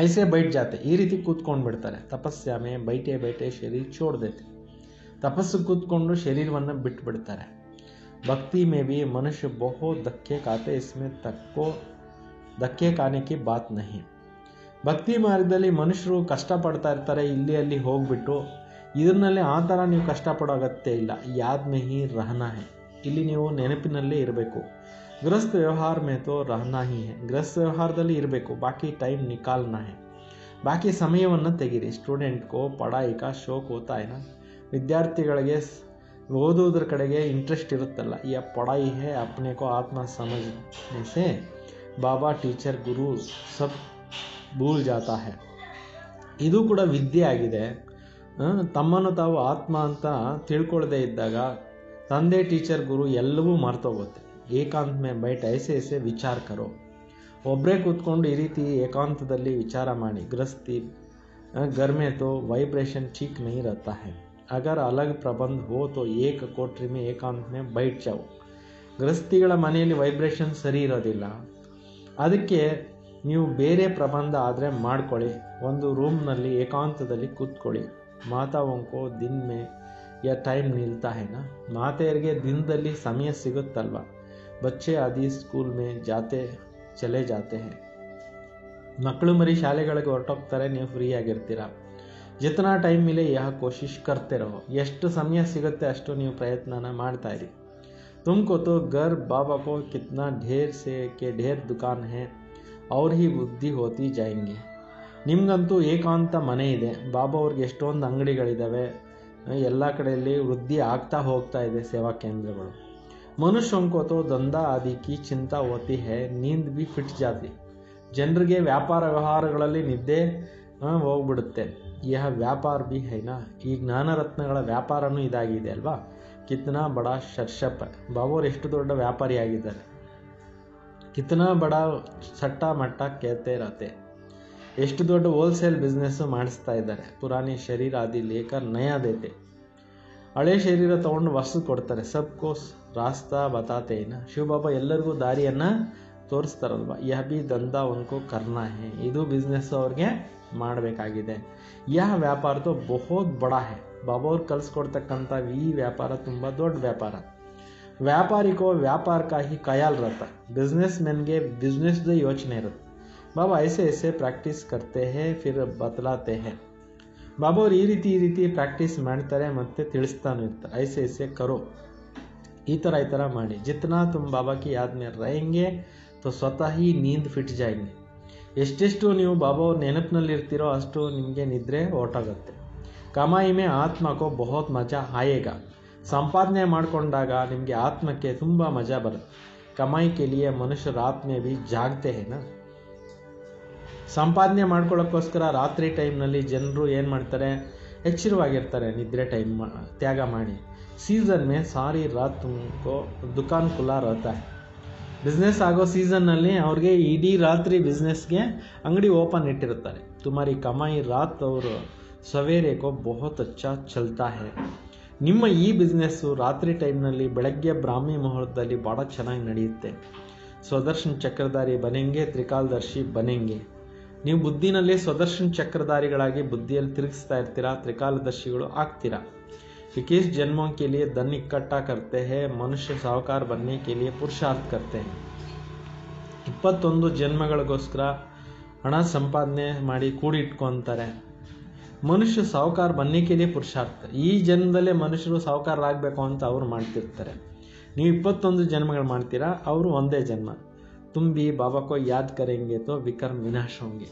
ऐसे बैठ जाते. ಈ ರೀತಿ ಕೂತ್ಕೊಂಡು ಬಿಡ್ತಾರೆ. ತಪಸ್ಯ ಮೇ ಬೈಟೆ ಬೈಟೆ ಶರೀರ छोड़ देते. ತಪಸ್ಸು ಕೂತ್ಕೊಂಡು ಶರೀರವನ್ನು ಬಿಟ್ಟು ಬಿಡ್ತಾರೆ. ಭಕ್ತಿ ಮೇ भी मनुष्य बहुत धक्के खाते, इसमें धक्के खाने की बात नहीं. ಭಕ್ತಿ ಮಾರ್ಗದಲ್ಲಿ ಮನುಷ್ಯರು ಕಷ್ಟಪಡ್ತಾ ಇರ್ತಾರೆ, ಇಲ್ಲಿ ಅಲ್ಲಿ ಹೋಗ್ಬಿಟ್ಟು. ಇದರಲ್ಲಿ ಆ ಥರ ನೀವು ಕಷ್ಟಪಡೋ ಅಗತ್ಯ ಇಲ್ಲ. ಯಾದ್ ಮೇ ಹಿ ರಹನಾ ಹೈ. ಇಲ್ಲಿ ನೀವು ನೆನಪಿನಲ್ಲೇ ಇರಬೇಕು. गृहस्थ व्यवहार में तो रहना ही है. गृहस्थ ವ್ಯವಹಾರದಲ್ಲಿ ಇರಬೇಕು. ಬಾಕಿ ಟೈಮ್ ನಿಕಾಲ್ನಾ है. ಬಾಕಿ ಸಮಯವನ್ನು ತೆಗೀರಿ. ಸ್ಟೂಡೆಂಟ್ ಕೋ ಪಢಾಯಿ ಕಾ ಶೋಕ್ ಹೋತಾ है ना. ವಿದ್ಯಾರ್ಥಿಗಳಿಗೆ ಓದೋದ್ರ ಕಡೆಗೆ ಇಂಟ್ರೆಸ್ಟ್ ಇರುತ್ತಲ್ಲ. ಯಾ ಪಢಾಯಿ है अपने को आत्मा समझने से बाबा टीचर गुरु सब भूल जाता है. ಇದು ಕೂಡ ವಿದ್ಯೆ ಆಗಿದೆ. ತಮ್ಮನ್ನು ತಾವು ಆತ್ಮ ಅಂತ ತಿಳ್ಕೊಳ್ಳದೆ ಇದ್ದಾಗ ತಂದೆ ಟೀಚರ್ ಗುರು ಎಲ್ಲವೂ ಮರ್ತೋಗುತ್ತೆ. ಏಕಾಂತ ಮೇ ಬೈಟ್ ಐಸೆ ಐಸೆ ವಿಚಾರ ಕರೋ. ಒಬ್ಬರೇ ಕೂತ್ಕೊಂಡು ಈ ರೀತಿ ಏಕಾಂತದಲ್ಲಿ ವಿಚಾರ ಮಾಡಿ. ಗೃಹಸ್ಥಿ घर में तो वाइब्रेशन ठीक नहीं रहता है. अगर अलग प्रबंध हो तो एक कोठरी में ಏಕಾಂತ में बैठ जाओ. ಗೃಹಸ್ಥಿಗಳ ಮನೆಯಲ್ಲಿ ವೈಬ್ರೇಷನ್ ಸರಿ ಇರೋದಿಲ್ಲ. ಅದಕ್ಕೆ ನೀವು ಬೇರೆ ಪ್ರಬಂಧ ಆದರೆ ಮಾಡ್ಕೊಳ್ಳಿ. ಒಂದು ರೂಮ್ನಲ್ಲಿ ಏಕಾಂತದಲ್ಲಿ ಕೂತ್ಕೊಳ್ಳಿ. ಮಾತಾವೋಂಕೋ ದಿನ ಮೇ ಯಾ ಟೈಮ್ ನಿಲ್ತಾ है ना. ಮಾತೆಯರಿಗೆ ದಿನದಲ್ಲಿ ಸಮಯ ಸಿಗುತ್ತಲ್ವ. बच्चे आदि स्कूल में चले जाते हैं. ಮಕ್ಕಳು ಮರಿ ಶಾಲೆಗಳಿಗೆ ಹೊರಟೋಗ್ತಾರೆ, ನೀವು ಫ್ರೀ ಆಗಿರ್ತೀರ. ಜಿತನಾ ಟೈಮ್ ಮಿಲೆ ಯಹ ಕೋಶಿಶ್ ಕರ್ತೆ ರಹೋ. ಎಷ್ಟು ಸಮಯ ಸಿಗುತ್ತೆ ಅಷ್ಟು ನೀವು ಪ್ರಯತ್ನನ ಮಾಡ್ತಾ ಇರಿ. ತುಮಕೋ ತೋ ಗರ್ ಬಾಬಾ ಕೋ ಕಿತ್ನಾ ಢೇರ್ ಸೆ ಕೆ ಢೇರ್ ದುಕಾನ್ ಹೇ ಅವ್ರ ಹಿ ವೃದ್ಧಿ ಹೋತಿ ಜಾಯಂಗೆ. ನಿಮ್ಗಂತೂ ಏಕಾಂತ ಮನೆ ಇದೆ. ಬಾಬಾ ಅವ್ರಿಗೆ ಎಷ್ಟೊಂದು ಅಂಗಡಿಗಳಿದ್ದಾವೆ. ಎಲ್ಲ ಕಡೆಯಲ್ಲಿ ವೃದ್ಧಿ ಆಗ್ತಾ ಹೋಗ್ತಾ ಇದೆ ಸೇವಾ ಕೇಂದ್ರಗಳು. मनुष्यों को तो धंधा आदि की चिंता होती है, नींद भी फिट जाती. ಜನರಿಗೆ ವ್ಯಾಪಾರ ವ್ಯವಹಾರಗಳಲ್ಲಿ ನಿದ್ದೆ ಹೋಗ್ಬಿಡುತ್ತೆ. ಯಹ ವ್ಯಾಪಾರ ಬಿ ಹೈನಾ. ಈ ಜ್ಞಾನರತ್ನಗಳ ವ್ಯಾಪಾರನೂ ಇದಾಗಿದೆ ಅಲ್ವಾ. ಕಿತ್ನಾ ಬಡಾ ಶರ್ಷಪ್. ಬಾಬೋರ್ ಎಷ್ಟು ದೊಡ್ಡ ವ್ಯಾಪಾರಿ ಆಗಿದ್ದಾರೆ. ಕಿತ್ನಾ ಬಡಾ ಸಟ್ಟ ಮಟ್ಟ ಕೇಳ್ತೆ ಇರತ್ತೆ. ಎಷ್ಟು ದೊಡ್ಡ ಹೋಲ್ಸೇಲ್ ಬಿಸ್ನೆಸ್ ಮಾಡಿಸ್ತಾ ಇದ್ದಾರೆ. ಪುರಾಣಿ ಶರೀರ ಆದಿ ಲೇಕರ್ ನಯಾ ದೇತೆ. ಹಳೆ ಶರೀರ ತಗೊಂಡು ಹೊಸ ಕೊಡ್ತಾರೆ. ಸಬ್ಕೋ ರಾಸ್ತಾ ಬತಾತೆ ಏನ. ಶಿವಬಾಬಾ ಎಲ್ಲರಿಗೂ ದಾರಿಯನ್ನು ತೋರಿಸ್ತಾರಲ್ವ. ಯಹ ಬಿ ದಂಧಾ ಉನ್ಕೋ ಕರ್ನಾ ಹೇ. ಇದು ಬಿಸ್ನೆಸ್ ಅವ್ರಿಗೆ ಮಾಡಬೇಕಾಗಿದೆ. ಯಹ ವ್ಯಾಪಾರ ತೋ ಬಹುತ್ ಬಡಾ ಹೇ. ಬಾಬಾ ಅವ್ರು ಕಲಿಸ್ಕೊಡ್ತಕ್ಕಂಥ ಈ ವ್ಯಾಪಾರ ತುಂಬ ದೊಡ್ಡ ವ್ಯಾಪಾರ. ವ್ಯಾಪಾರಿಕೋ ವ್ಯಾಪಾರ ಕಾ ಹಿ ಖಯಾಲ್ ಇರತ್ತ. ಬಿಸ್ನೆಸ್ ಮೆನ್ಗೆ ಬಿಸ್ನೆಸ್ದ ಯೋಚನೆ ಇರುತ್ತೆ. ಬಾಬಾ ಐಸೆ ಐಸೆ ಪ್ರಾಕ್ಟೀಸ್ ಕರ್ತೆ ಹೇ ಫಿರ್ ಬದಲಾತೆ ಹೇ. ಬಾಬಾ ಅವ್ರು ಈ ರೀತಿ ಪ್ರಾಕ್ಟೀಸ್ ಮಾಡ್ತಾರೆ ಮತ್ತು ತಿಳಿಸ್ತಾನೂ ಇರ್ತಾರೆ. ಐಸೆ ಐಸೆ ಕರೋ. ಈ ಥರ ಮಾಡಿ. ಜಿತನಾ ತುಮ್ ಬಾಬಾ ಕಿ ಯಾದ್ ಮೇ रहेंगे तो ಸ್ವತಃ ಹಿ ನೀಂದ್ ಫಿಟ್ ಜಾಯಂಗೆ. ಎಷ್ಟೆಷ್ಟು ನೀವು ಬಾಬಾ ಅವ್ರ ನೆನಪಿನಲ್ಲಿ ಇರ್ತೀರೋ ಅಷ್ಟು ನಿಮಗೆ ನಿದ್ರೆ ಹೊರಟಾಗುತ್ತೆ. ಕಮಾಯಿ ಮೇ ಆತ್ಮಕೋ ಬಹುತ್ ಮಜಾ ಆಯೇಗಾ. ಸಂಪಾದನೆ ಮಾಡಿಕೊಂಡಾಗ ನಿಮಗೆ ಆತ್ಮಕ್ಕೆ ತುಂಬ ಮಜಾ ಬರುತ್ತೆ. ಕಮಾಯಿ ಕೆ ಲಿಯೆ ಮನುಷ್ಯ ರಾತ್ ಮೇ ಭಿ ಜಾಗ್ತೆ ಹೇ ನಾ. ಸಂಪಾದನೆ ಮಾಡ್ಕೊಳ್ಳೋಕ್ಕೋಸ್ಕರ ರಾತ್ರಿ ಟೈಮ್ನಲ್ಲಿ ಜನರು ಏನು ಮಾಡ್ತಾರೆ, ಎಚ್ಚರವಾಗಿರ್ತಾರೆ. ನಿದ್ರೆ ಟೈಮ್ ತ್ಯಾಗ ಮಾಡಿ. सीजन में सारी रात तुमको दुकान खुला रहता है. ಬಿಸ್ನೆಸ್ ಆಗೋ ಸೀಸನ್ನಲ್ಲಿ ಅವ್ರಿಗೆ ಇಡೀ ರಾತ್ರಿ ಬಿಸ್ನೆಸ್ಗೆ ಅಂಗಡಿ ಓಪನ್ ಇಟ್ಟಿರ್ತಾರೆ. ತುಮಾರಿ ಕಮಾಯಿ ರಾತ್ ಅವರು ಸವೇರೆ ಕೋ ಬಹುತ್ ಅಚ್ಚಾ ಚಲ್ತಾ ಹೈ. ನಿಮ್ಮ ಈ ಬಿಸ್ನೆಸ್ಸು ರಾತ್ರಿ ಟೈಮ್ನಲ್ಲಿ ಬೆಳಗ್ಗೆ ಬ್ರಾಹ್ಮಿ ಮುಹೂರ್ತದಲ್ಲಿ ಭಾಳ ಚೆನ್ನಾಗಿ ನಡೆಯುತ್ತೆ. ಸ್ವದರ್ಶನ್ ಚಕ್ರಧಾರಿ ಬನೆಂಗೆ, ತ್ರಿಕಾಲದರ್ಶಿ ಬನೆಂಗೆ. ನೀವು ಬುದ್ಧಿನಲ್ಲಿ ಸ್ವದರ್ಶನ್ ಚಕ್ರಧಾರಿಗಳಾಗಿ ಬುದ್ಧಿಯಲ್ಲಿ ತಿರುಗಿಸ್ತಾ ಇರ್ತೀರಾ, ತ್ರಿಕಾಲದರ್ಶಿಗಳು ಆಗ್ತೀರಾ. 21 जन्मों के लिए धन इकट्ठा करते हैं, मनुष्य साहूकार बनने के लिए पुरुषार्थ करते हैं. 21 ಜನ್ಮಗಳಿಗೋಸ್ಕರ ಹಣ ಸಂಪಾದನೆ ಮಾಡಿ ಕೂಡಿಟ್ಕೊತಾರೆ. ಮನುಷ್ಯ ಸಾಹುಕಾರ ಬನ್ನಿಕೆಲಿ ಪುರುಷಾರ್ಥ. ಈ ಜನ್ಮದಲ್ಲೇ ಮನುಷ್ಯರು ಸಾಹುಕಾರರಾಗಬೇಕು ಅಂತ ಅವ್ರು ಮಾಡ್ತಿರ್ತಾರೆ. ನೀವು 21 ಜನ್ಮಗಳು ಮಾಡ್ತೀರಾ, ಅವರು ಒಂದೇ ಜನ್ಮ. ತುಮ್ ಬಿ ಬಾಬಾ ಕೋ ಯಾದ್ ಕರೆಂಗೆ ತೋ ವಿಕರ್ಮ ವಿನಾಶ ಹೋಂಗೆ.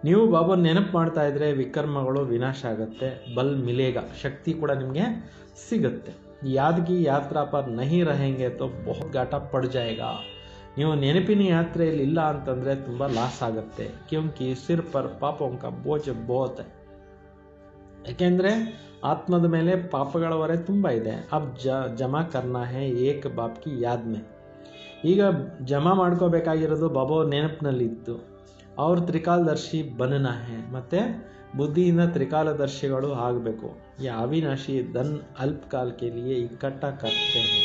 ನೀವು ಬಾಬಾ ನೆನಪು ಮಾಡ್ತಾ ಇದ್ರೆ ವಿಕರ್ಮಗಳು ವಿನಾಶ ಆಗುತ್ತೆ. ಬಲ್ ಮಿಲೇಗ, ಶಕ್ತಿ ಕೂಡ ನಿಮಗೆ ಸಿಗುತ್ತೆ. ಯಾದ್ಗಿ ಯಾತ್ರಾ ಪರ್ ನಹಿ ರಹೆಂಗೆ ತೋ ಬಹುತ್ ಘಾಟ ಪಡ್ ಜಾಯೇಗಾ. ನೀವು ನೆನಪಿನ ಯಾತ್ರೆಯಲ್ಲಿ ಇಲ್ಲ ಅಂತಂದರೆ ತುಂಬ ಲಾಸ್ ಆಗುತ್ತೆ. Kyunki sir per ಪಾಪೋಂಕ ಬೋಜ್ ಬಹುತ್. ಯಾಕೆಂದರೆ ಆತ್ಮದ ಮೇಲೆ ಪಾಪಗಳ ಹೊರೆ ತುಂಬ ಇದೆ. ಅಬ್ ಜಮಾ ಕರ್ನಾ ಹೇ ಏಕ್ ಬಾಪ್ ಕಿ ಯಾದ್ ಮೇ. ಈಗ ಜಮಾ ಮಾಡ್ಕೋಬೇಕಾಗಿರೋದು ಬಾಬಾ ನೆನಪಿನಲ್ಲಿತ್ತು. ಅವ್ರ ತ್ರಿಕಾಲದರ್ಶಿ ಬನನಾ ಹೇ, ಮತ್ತು ಬುದ್ಧಿಯಿಂದ ತ್ರಿಕಾಲದರ್ಶಿಗಳು ಆಗಬೇಕು. ಈ ಅವಿನಾಶಿ ಧನ್ ಅಲ್ಪಕಾಲ ಕೆ ಲಿಯೇ ಇಕ್ಕಟ್ಟ ಕರ್ತೆ ಹೇ.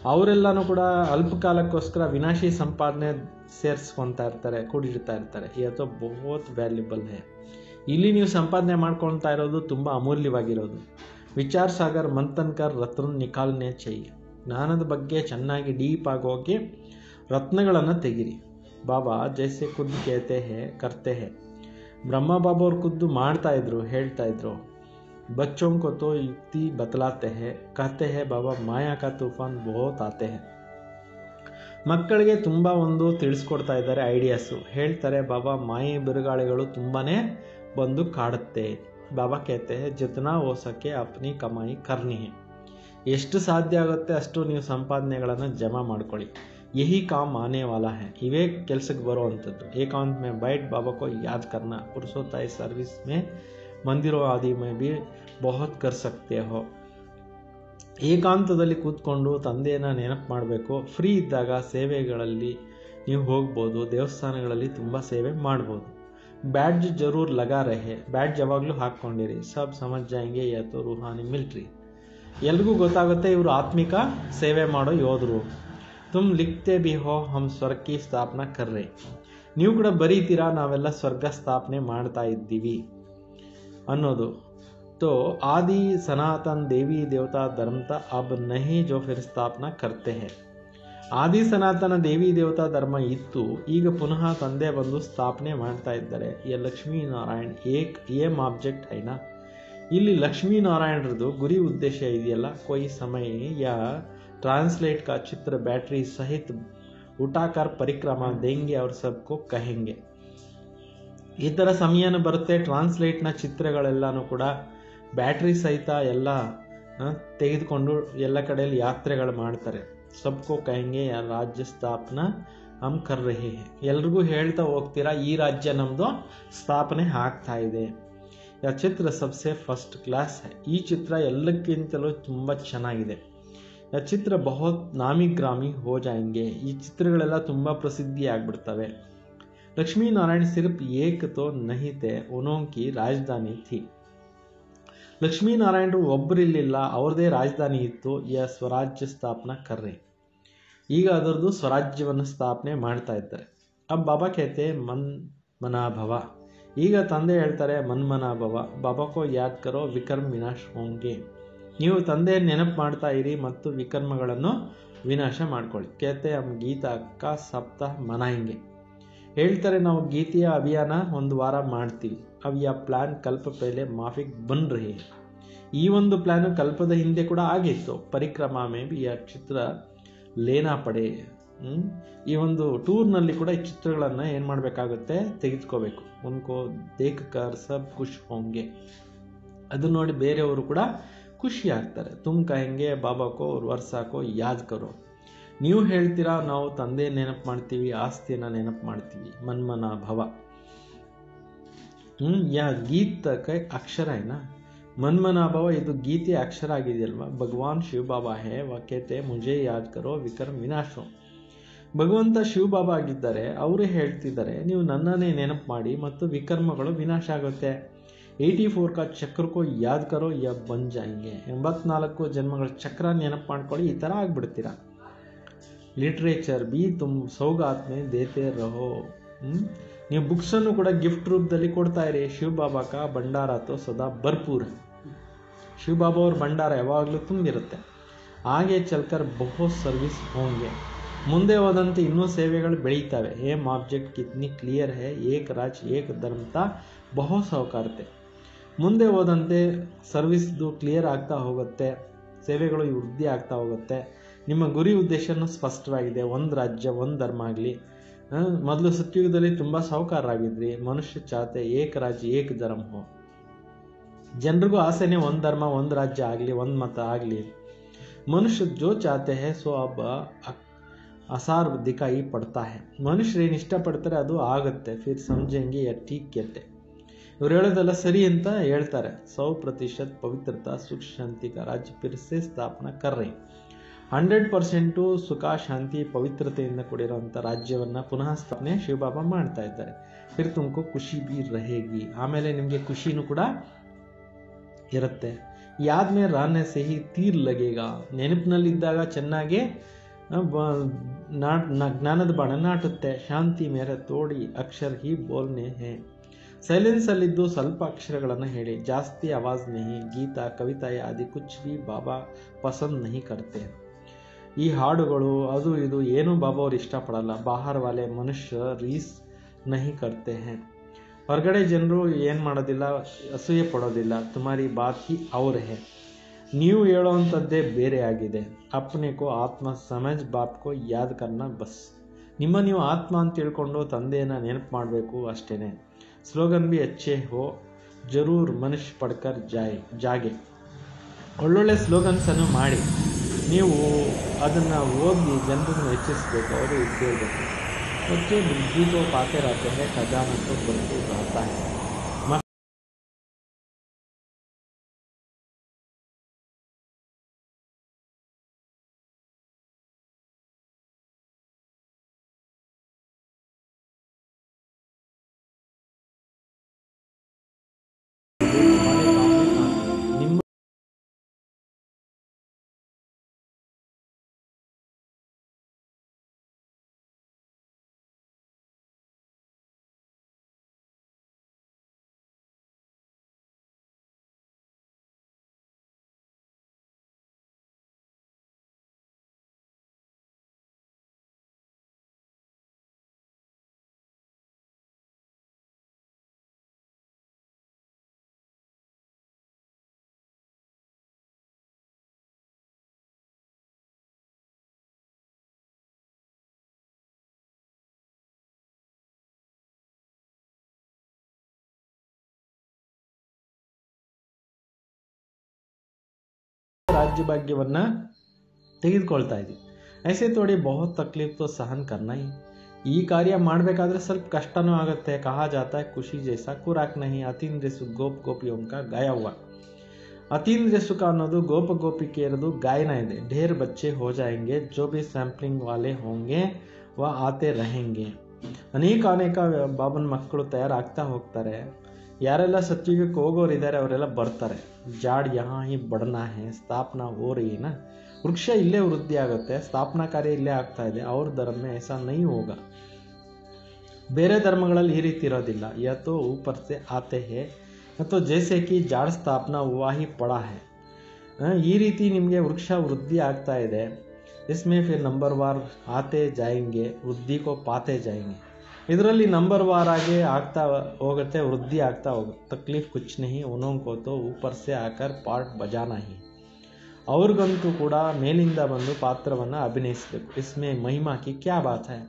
ಅವರೆಲ್ಲನೂ ಕೂಡ ಅಲ್ಪಕಾಲಕ್ಕೋಸ್ಕರ ವಿನಾಶಿ ಸಂಪಾದನೆ ಸೇರಿಸ್ಕೊತಾ ಇರ್ತಾರೆ, ಕೂಡಿಡ್ತಾ ಇರ್ತಾರೆ. ಇದು ಬಹುತ್ ವ್ಯಾಲ್ಯೂಬಲ್ ಹೇ. ಇಲ್ಲಿ ನೀವು ಸಂಪಾದನೆ ಮಾಡ್ಕೊಳ್ತಾ ಇರೋದು ತುಂಬ ಅಮೂಲ್ಯವಾಗಿರೋದು. ವಿಚಾರ ಸಾಗರ್ ಮಂಥನ್ಕರ್ ರತ್ನ ನಿಕಾಲ್ನೆ चाहिए. ಜ್ಞಾನದ ಬಗ್ಗೆ ಚೆನ್ನಾಗಿ ಡೀಪ್ ಆಗೋಗಿ ರತ್ನಗಳನ್ನು ತೆಗಿರಿ. ಬಾಬಾ ಜೈಸೆ ಖುದ್ದು ಕೇತೆ ಹೇ ಕರ್ತೆ ಹೇ. ಬ್ರಹ್ಮ ಬಾಬಾ ಅವ್ರು ಖುದ್ದು ಮಾಡ್ತಾ ಇದ್ರು, ಹೇಳ್ತಾ ಇದ್ರು. ಬಚ್ಚೋಂ ಕೋ ತೋ ಯುಕ್ತಿ ಬತಲಾತೆ ಹೇ, ಕಹತೆ ಹೇ ಬಾಬಾ ಮಾಯಾ ಕಾ ತೂಫಾನ್ ಬಹುತ್ ಆತೆ ಹೇ. ಮಕ್ಕಳಿಗೆ ತುಂಬ ಒಂದು ತಿಳಿಸ್ಕೊಡ್ತಾ ಇದ್ದಾರೆ ಐಡಿಯಾಸು. ಹೇಳ್ತಾರೆ ಬಾಬಾ ಮಾಯೆ ಬಿರುಗಾಳಿಗಳು ತುಂಬಾ ಬಂದು ಕಾಡುತ್ತೆ. ಬಾಬಾ ಕೇತೆ ಹೇ ಜಿತನಾ ಹೋ ಸಕೆ ಅಪ್ನಿ ಕಮಾಯಿ ಕರ್ನಿ ಹೇ. ಎಷ್ಟು ಸಾಧ್ಯ ಆಗುತ್ತೆ ಅಷ್ಟು ನೀವು ಸಂಪಾದನೆಗಳನ್ನು ಜಮಾ ಮಾಡ್ಕೊಳ್ಳಿ. ಯಹಿ ಕಾಮ್ ಆನೆ ವಾಲಾ ಹೈ. ಇವೇ ಕೆಲಸಕ್ಕೆ ಬರುವಂಥದ್ದು. ಏಕಾಂತ May byte Baba co Yaad ಕರ್ನಾ. ಪುರುಷೋತ್ತಾಯಿ service May ಮಂದಿರೋ Adi may be ಬಹುತ್ ಕರ್ ಸಕ್ತೆ ಹೋ. ಏಕಾಂತದಲ್ಲಿ ಕೂತ್ಕೊಂಡು ತಂದೆಯನ್ನು ನೆನಪು ಮಾಡಬೇಕು. ಫ್ರೀ ಇದ್ದಾಗ ಸೇವೆಗಳಲ್ಲಿ ನೀವು ಹೋಗ್ಬೋದು, ದೇವಸ್ಥಾನಗಳಲ್ಲಿ ತುಂಬ ಸೇವೆ ಮಾಡ್ಬೋದು. ಬ್ಯಾಡ್ಜ್ ಜರೂರ್ ಲಗಾ ರಹೆ. ಬ್ಯಾಡ್ಜ್ ಯಾವಾಗಲೂ ಹಾಕ್ಕೊಂಡಿರಿ. ಸಬ್ ಸಮಜ್ ಜಾಯಂಗೆ ಯಾ ತೋ ರೂಹಾನಿ ಮಿಲ್ಟ್ರಿ. ಎಲ್ರಿಗೂ ಗೊತ್ತಾಗುತ್ತೆ ಇವರು ಆತ್ಮಿಕ ಸೇವೆ ಮಾಡೋ ಯೋಧರು. ತುಮ್ ಲಿಖ್ತೆ ಬಿ ಹೋ ಹಮ್ ಸ್ವರ್ಗ ಕಿ ಸ್ಥಾಪನಾ ಕರ್ರೆ. ನೀವು ಕೂಡ ಬರೀತೀರಾ ನಾವೆಲ್ಲ ಸ್ವರ್ಗ ಸ್ಥಾಪನೆ ಮಾಡ್ತಾ ಇದ್ದೀವಿ ಅನ್ನೋದು. तो आदि सनातन देवी देवता धर्म था अब नहीं जो फिर स्थापना करते हैं. ಆದಿ ಸನಾತನ ದೇವಿ ದೇವತಾ ಧರ್ಮ ಇತ್ತು, ಈಗ ಪುನಃ ತಂದೆ ಬಂದು ಸ್ಥಾಪನೆ ಮಾಡ್ತಾ ಇದ್ದಾರೆ. ಈ ಲಕ್ಷ್ಮೀನಾರಾಯಣ್ ಏಕ್ ಏಮ್ ಆಬ್ಜೆಕ್ಟ್ ಐನಾ. ಇಲ್ಲಿ ಲಕ್ಷ್ಮೀನಾರಾಯಣರದು ಗುರಿ ಉದ್ದೇಶ ಇದೆಯಲ್ಲ. कोई समय या ट्रांसलेट का चित्र बैटरी सहित उठाकर परिक्रमा देंगे और सबको कहेंगे. ಈ ಥರ ಸಮಯನ ಬರುತ್ತೆ. ಟ್ರಾನ್ಸ್ಲೇಟ್ನ ಚಿತ್ರಗಳೆಲ್ಲನೂ ಕೂಡ ಬ್ಯಾಟ್ರಿ ಸಹಿತ ಎಲ್ಲ ತೆಗೆದುಕೊಂಡು ಎಲ್ಲ ಕಡೆಯಲ್ಲಿ ಯಾತ್ರೆಗಳು ಮಾಡ್ತಾರೆ. ಸಬ್ಕೋ ಕಹೆಂಗೆ ಯಾ ರಾಜ್ಯ ಸ್ಥಾಪನಾ ಹಮ್ ಕರ್ ರಹೆ ಹೈ. ಎಲ್ರಿಗೂ ಹೇಳ್ತಾ ಹೋಗ್ತೀರಾ ಈ ರಾಜ್ಯ ನಮ್ಮದು ಸ್ಥಾಪನೆ ಆಗ್ತಾ ಇದೆ. ಯಾ ಚಿತ್ರ ಸಬ್ಸೆ ಫಸ್ಟ್ ಕ್ಲಾಸ್ ಹೈ. ಈ ಚಿತ್ರ ಎಲ್ಲಕ್ಕಿಂತಲೂ ತುಂಬ ಚೆನ್ನಾಗಿದೆ. ಯಾ ಚಿತ್ರ ಬಹುತ್ ನಾಮಿ ಗ್ರಾಮಿ ಹೋ ಜಾಯಂಗೆ. ಈ ಚಿತ್ರಗಳೆಲ್ಲ ತುಂಬ ಪ್ರಸಿದ್ಧಿ ಆಗ್ಬಿಡ್ತವೆ. लक्ष्मी नारायण सिर्फ एक तो नहीं थे, उनकी राजधानी थी. ಲಕ್ಷ್ಮೀ ನಾರಾಯಣರು ಒಬ್ಬರಿರಲಿಲ್ಲ, ಅವ್ರದೇ ರಾಜಧಾನಿ ಇತ್ತು. ಯ ಸ್ವರಾಜ್ಯ ಸ್ಥಾಪನಾ ಕರ್ರೆ. ಈಗ ಅದರದ್ದು ಸ್ವರಾಜ್ಯವನ್ನು ಸ್ಥಾಪನೆ ಮಾಡ್ತಾ ಇದ್ದಾರೆ. ಅಬ್ ಬಾಬಾ ಕೇತೆ ಮನ್ ಮನಾಭವ. ಈಗ ತಂದೆ ಹೇಳ್ತಾರೆ ಮನ್ಮನಾಭವ. ಬಾಬಾ ಕೋ ಯಾದ್ ಕರೋ ವಿಕರ್ಮ ವಿನಾಶ ಹೋಂಗೆ. ನೀವು ತಂದೆ ನೆನಪು ಮಾಡ್ತಾ ಇರಿ ಮತ್ತು ವಿಕರ್ಮಗಳನ್ನು ವಿನಾಶ ಮಾಡ್ಕೊಳ್ಳಿ. ಕೇತೆ ಹಮ್ ಗೀತಾ ಕಾ ಸಪ್ತಾಹ ಮನಾಯಂಗೆ. ಹೇಳ್ತಾರೆ ನಾವು ಗೀತೆಯ ಅಭಿಯಾನ ಒಂದು ವಾರ ಮಾಡ್ತೀವಿ. ಅವ್ ಯಾ ಪ್ಲಾನ್ ಕಲ್ಪ ಪಹಲೆ ಮಾಫಿಕ್ ಬನ್ ರಹೆ. ಈ ಒಂದು ಪ್ಲಾನ್ ಕಲ್ಪದ ಹಿಂದೆ ಕೂಡ ಆಗಿತ್ತು. ಪರಿಕ್ರಮ ಮೇ ಬಿ ಯಾ ಚಿತ್ರ ಲೇನಾ ಪಡೆ. ಈ ಒಂದು ಟೂರ್ನಲ್ಲಿ ಕೂಡ ಈ ಚಿತ್ರಗಳನ್ನು ಏನು ಮಾಡಬೇಕಾಗುತ್ತೆ, ತೆಗೆದುಕೋಬೇಕು. ಉನ್ಕೋ ದೇಖ್ ಕರ್ ಸಬ್ ಖುಷ್ ಹೋಂಗೆ. ಅದು ನೋಡಿ ಬೇರೆಯವರು ಕೂಡ ಖುಷಿ ಆಗ್ತಾರೆ. ತುಮ್ ಕಹೆಂಗೆ ಬಾಬಾ ಕೋ ವರ್ಷಾ ಕೋ ಯಾದ್ ಕರೋ. ನೀವು ಹೇಳ್ತೀರಾ ನಾವು ತಂದೆ ನೆನಪು ಮಾಡ್ತೀವಿ, ಆಸ್ತಿಯನ್ನು ನೆನಪು ಮಾಡ್ತೀವಿ. ಮನ್ಮನ ಭವ. ಯಾ ಗೀತಕ್ಕೆ ಅಕ್ಷರ ಏನಾ ಮನ್ಮನಾಭವ. ಇದು ಗೀತೆಯ ಅಕ್ಷರ ಆಗಿದೆಯಲ್ವಾ. ಭಗವಾನ್ ಶಿವ ಬಾಬಾ ಹೇ ವಕೇತೆ ಮುಜೆ ಯಾದ್ ಕರೋ ವಿಕರ್ಮ ವಿನಾಶೋ. ಭಗವಂತ ಶಿವಬಾಬಾ ಆಗಿದ್ದಾರೆ. ಅವರು ಹೇಳ್ತಿದ್ದಾರೆ, ನೀವು ನನ್ನನ್ನೇ ನೆನಪು ಮಾಡಿ ಮತ್ತು ವಿಕರ್ಮಗಳು ವಿನಾಶ ಆಗುತ್ತೆ. 84 का चक्र को याद करो या बन जाएंगे. 84 ಜನ್ಮಗಳ ಚಕ್ರ ನೆನಪು ಮಾಡ್ಕೊಳ್ಳಿ, ಈ ಥರ ಆಗ್ಬಿಡ್ತೀರಾ. ಲಿಟ್ರೇಚರ್ ಬಿ ತುಮ್ ಸೌಗಾತ್ ಮೇ ದೇತೆ ರಹೋ. ನೀವು ಬುಕ್ಸನ್ನು ಕೂಡ ಗಿಫ್ಟ್ ರೂಪದಲ್ಲಿ ಕೊಡ್ತಾ ಇರಿ. ಶಿವಬಾಬಾ ಕಾ ಭಂಡಾರ ತೋ ಸದಾ ಭರ್ಪೂರ್. ಶಿವಬಾಬಾ ಅವ್ರ ಭಂಡಾರ ಯಾವಾಗಲೂ ತುಂಬಿರುತ್ತೆ. ಹಾಗೆ ಚಲ್ಕರ್ ಬಹುತ್ ಸರ್ವಿಸ್ ಹೋಂಗೆ. ಮುಂದೆ ಹೋದಂತೆ ಇನ್ನೂ ಸೇವೆಗಳು ಬೆಳೀತವೆ. ಏಮ್ ಆಬ್ಜೆಕ್ಟ್ ಕಿತ್ನಿ ಕ್ಲಿಯರ್ ಹೇ, ಏಕ್ ರಾಜ್ ಏಕ್ ಧರ್ಮತಾ ಬಹುತ್ ಸೌಕಾರತೆ. ಮುಂದೆ ಹೋದಂತೆ ಸರ್ವಿಸ್ದು ಕ್ಲಿಯರ್ ಆಗ್ತಾ ಹೋಗುತ್ತೆ, ಸೇವೆಗಳು ವೃದ್ಧಿ ಆಗ್ತಾ ಹೋಗುತ್ತೆ. ನಿಮ್ಮ ಗುರಿ ಉದ್ದೇಶನೂ ಸ್ಪಷ್ಟವಾಗಿದೆ. ಒಂದು ರಾಜ್ಯ ಒಂದು ಧರ್ಮ ಆಗಲಿ. ಮೊದಲು ಸತ್ಯುಗದಲ್ಲಿ ತುಂಬ ಸಾಹುಕಾರರಾಗಿದ್ರಿ. ಮನುಷ್ಯ ಚಾತೆ ಏಕ್ ರಾಜ್ಯ ಏಕ್ ಧರ್ಮ ಹೋ. ಜನರಿಗೂ ಆಸೆನೇ ಒಂದು ಧರ್ಮ ಒಂದು ರಾಜ್ಯ ಆಗಲಿ, ಒಂದು ಮತ ಆಗಲಿ. ಮನುಷ್ಯ ಜೋ ಚಾತೆ ಹೇ ಸೋ ಅಬ್ ಅಸಾರ್ ದಿಕಾಯಿ ಪಡ್ತಾ ಹೇ. ಮನುಷ್ಯರು ಏನು ಇಷ್ಟಪಡ್ತಾರೆ ಅದು ಆಗುತ್ತೆ. ಫಿರ್ ಸಮझेंगे ಯಾ ಠೀಕ್ ಕೆಟ್ಟೆ. ಇವ್ರು ಹೇಳೋದೆಲ್ಲ ಸರಿ ಅಂತ ಹೇಳ್ತಾರೆ. 100% ಪವಿತ್ರತಾ ಸುಖ ಶಾಂತಿ ಕಾ ರಾಜ್ಯ ಫಿರ್ ಸೆ ಸ್ಥಾಪನಾ ಕರ್ ರಹೆ. 100% ಸುಖ ಶಾಂತಿ ಪವಿತ್ರತೆಯಿಂದ ಕೂಡಿರುವಂಥ ರಾಜ್ಯವನ್ನು ಪುನಃ ಸ್ಥಾಪನೆ ಶಿವಬಾಬಾ ಮಾಡ್ತಾ ಇದ್ದಾರೆ. ಫಿರ್ ತುಮಕು ಖುಷಿ ಬಿ ರಹೇಗಿ. ಆಮೇಲೆ ನಿಮಗೆ ಖುಷಿನೂ ಕೂಡ ಇರುತ್ತೆ. ಯಾದ್ ಮೇ ರಾನೆ ಸೆ ಹಿ ತೀರ್ ಲಗೇಗ. ನೆನಪಿನಲ್ಲಿದ್ದಾಗ ಚೆನ್ನಾಗಿ ಜ್ಞಾನದ ಬಾಣ ನಾಟುತ್ತೆ. ಶಾಂತಿ ಮೇರೆ ತೋಡಿ ಅಕ್ಷರ ಹಿ ಬೋಲ್ನೆ ಹೇ. ಸೈಲೆನ್ಸಲ್ಲಿದ್ದು ಸ್ವಲ್ಪ ಅಕ್ಷರಗಳನ್ನು ಹೇಳಿ, ಜಾಸ್ತಿ ಆವಾಜ್ ನಹಿ. ಗೀತಾ ಕವಿತಾ ಆದಿ ಕುಚ್ ಭಿ ಬಾಬಾ ಪಸಂದ್ ನಹಿ ಕರ್ತೆ. ಈ ಹಾಡುಗಳು ಅದು ಇದು ಏನೂ ಬಾಬಾ ಅವ್ರು ಇಷ್ಟಪಡಲ್ಲ. ಬಾಹರ್ ವಾಲೆ ಮನುಷ್ಯ ರೀಸ್ ನಹಿ ಕರ್ತೆ ಹೇ. ಹೊರಗಡೆ ಜನರು ಏನು ಮಾಡೋದಿಲ್ಲ, ಅಸೂಯೆ ಪಡೋದಿಲ್ಲ. ತುಮಾರಿ ಬಾತ್ ಹಿ ಔರ್ ಹೇ. ನೀವು ಹೇಳೋವಂಥದ್ದೇ ಬೇರೆ ಆಗಿದೆ. ಅಪ್ನೆ ಕೋ ಆತ್ಮ ಸಮಜ್ ಬಾಪ್ ಕೋ ಯಾದ್ ಕರ್ನಾ ಬಸ್. ನಿಮ್ಮ ನೀವು ಆತ್ಮ ಅಂತ ತಿಳ್ಕೊಂಡು ತಂದೆಯನ್ನು ನೆನಪು ಮಾಡಬೇಕು ಅಷ್ಟೇ. ಸ್ಲೋಗನ್ ಬಿ ಅಚ್ಚೆ ಹೋ ಜರೂರ್ ಮನುಷ್ಯ ಪಡ್ಕರ್ ಜಾಗೆ. ಒಳ್ಳೊಳ್ಳೆ ಸ್ಲೋಗನ್ಸನ್ನು ಮಾಡಿ ನೀವು ಅದನ್ನು ಓದಿ ಜನರನ್ನು ಹೆಚ್ಚಿಸಬೇಕು. ಅವರು ಇದ್ದೇ ಇರಬೇಕು. ಬಚ್ಚೆ ಬುದ್ಧಿ ಕೋ ಪಾತೆ रहते हैं, खजाना तो भरपूर रहता है. ನಿಮ್ಮ ರಾಜ್ಯ ಭಾಗ್ಯವನ್ನು ತೆಗೆದುಕೊಳ್ತಾ ಇದ್ದೀವಿ. ಐಸೆ ತೋಡಿ ಬಹುತ್ ತಕ್ಲೀಫ್ ತೋ ಸಹನ್ ಕರ್ನಾ ಹಿ. ಈ ಕಾರ್ಯ ಮಾಡಬೇಕಾದ್ರೆ ಸ್ವಲ್ಪ ಕಷ್ಟನೂ ಆಗುತ್ತೆ. ಕಹಾ ಜಾತಾ ಹೈ ಖುಷಿ ಜೈಸಾ ಖುರಾಕ್ ನಹಿ. ಅತೀಂದ್ರ ಸುಖ ಗೋಪ್ ಗೋಪಿಯೋಂ ಕಾ ಗಾಯ ಹುವಾ. ಅತೀಂದ್ರ ಸುಖ ಅನ್ನೋದು ಗೋಪ ಗೋಪಿಕೆಯರದು ಗಾಯನ ಇದೆ. ಢೇರ್ ಬಚ್ಚೆ ಹೋ ಜಾಯೆಂಗೆ ಜೋ ಬಿ ಸ್ಯಾಂಪ್ಲಿಂಗ್ ವಾಲೆ ಹೋಂಗೆ ವ ಆತೆ ರಹೆಂಗೆ. ಅನೇಕ ಬಾಬನ ಮಕ್ಕಳು ತಯಾರಾಗ್ತಾ ಹೋಗ್ತಾರೆ. ಯಾರೆಲ್ಲ ಸತ್ಯುಗಕ್ಕೆ ಹೋಗೋರಿದ್ದಾರೆ ಅವರೆಲ್ಲ ಬರ್ತಾರೆ. ಜಾಡ್ ಯಹಾ ಹಿ ಬಡನಾ ಹೇ, ಸ್ಥಾಪನಾ ಹೋ ರಹಿ ನಾ. ವೃಕ್ಷ ಇಲ್ಲೇ ವೃದ್ಧಿ ಆಗುತ್ತೆ, ಸ್ಥಾಪನಾ ಕಾರ್ಯ ಇಲ್ಲೇ ಆಗ್ತಾ ಇದೆ. ಅವ್ರ ಧರ್ಮ ಐಸಾ ನಹಿ ಹೋಗಾ. ಬೇರೆ ಧರ್ಮಗಳಲ್ಲಿ ಈ ರೀತಿ ಇರೋದಿಲ್ಲ. ಯತೋ ಊಪರ್ ಸೆ ಆತೆ ಹೇ ಅಥವಾ ಜೈಸೆ ಕಿ ಜಾಡ್ ಸ್ಥಾಪನಾ ಹುವಾ ಹಿ ಪಡಾ ಹೇ. ಈ ರೀತಿ ನಿಮಗೆ ವೃಕ್ಷ ವೃದ್ಧಿ ಆಗ್ತಾ ಇದೆ. ಇಸ್ಮೇ ಫಿರ್ ನಂಬರ್ ವಾರ್ ಆತೆ ಜಾಯೆಂಗೆ, ವೃದ್ಧಿ ಕೋ ಪಾತೆ ಜಾಯೆಂಗೆ. ಇದರಲ್ಲಿ ನಂಬರ್ ವಾರ್ ಆಗಿ ಆಗ್ತಾ ಹೋಗುತ್ತೆ, ವೃದ್ಧಿ ಆಗ್ತಾ ಹೋಗುತ್ತೆ. ತಕ್ಲೀಫ್ ಕುಚ್ ನಹಿ, ಉನೋಂಕೋ ತೋ ಊಪರ್ ಸೆ ಆಕರ್ ಪಾರ್ಟ್ ಬಜಾನಾ ಹಿ. ಅವ್ರಿಗಂತೂ ಕೂಡ ಮೇಲಿಂದ ಬಂದು ಪಾತ್ರವನ್ನು ಅಭಿನಯಿಸಬೇಕು. ಇಸ್ಮೇ ಮಹಿಮಾ ಕಿ ಕ್ಯಾ ಬಾತ್ ಹೈ.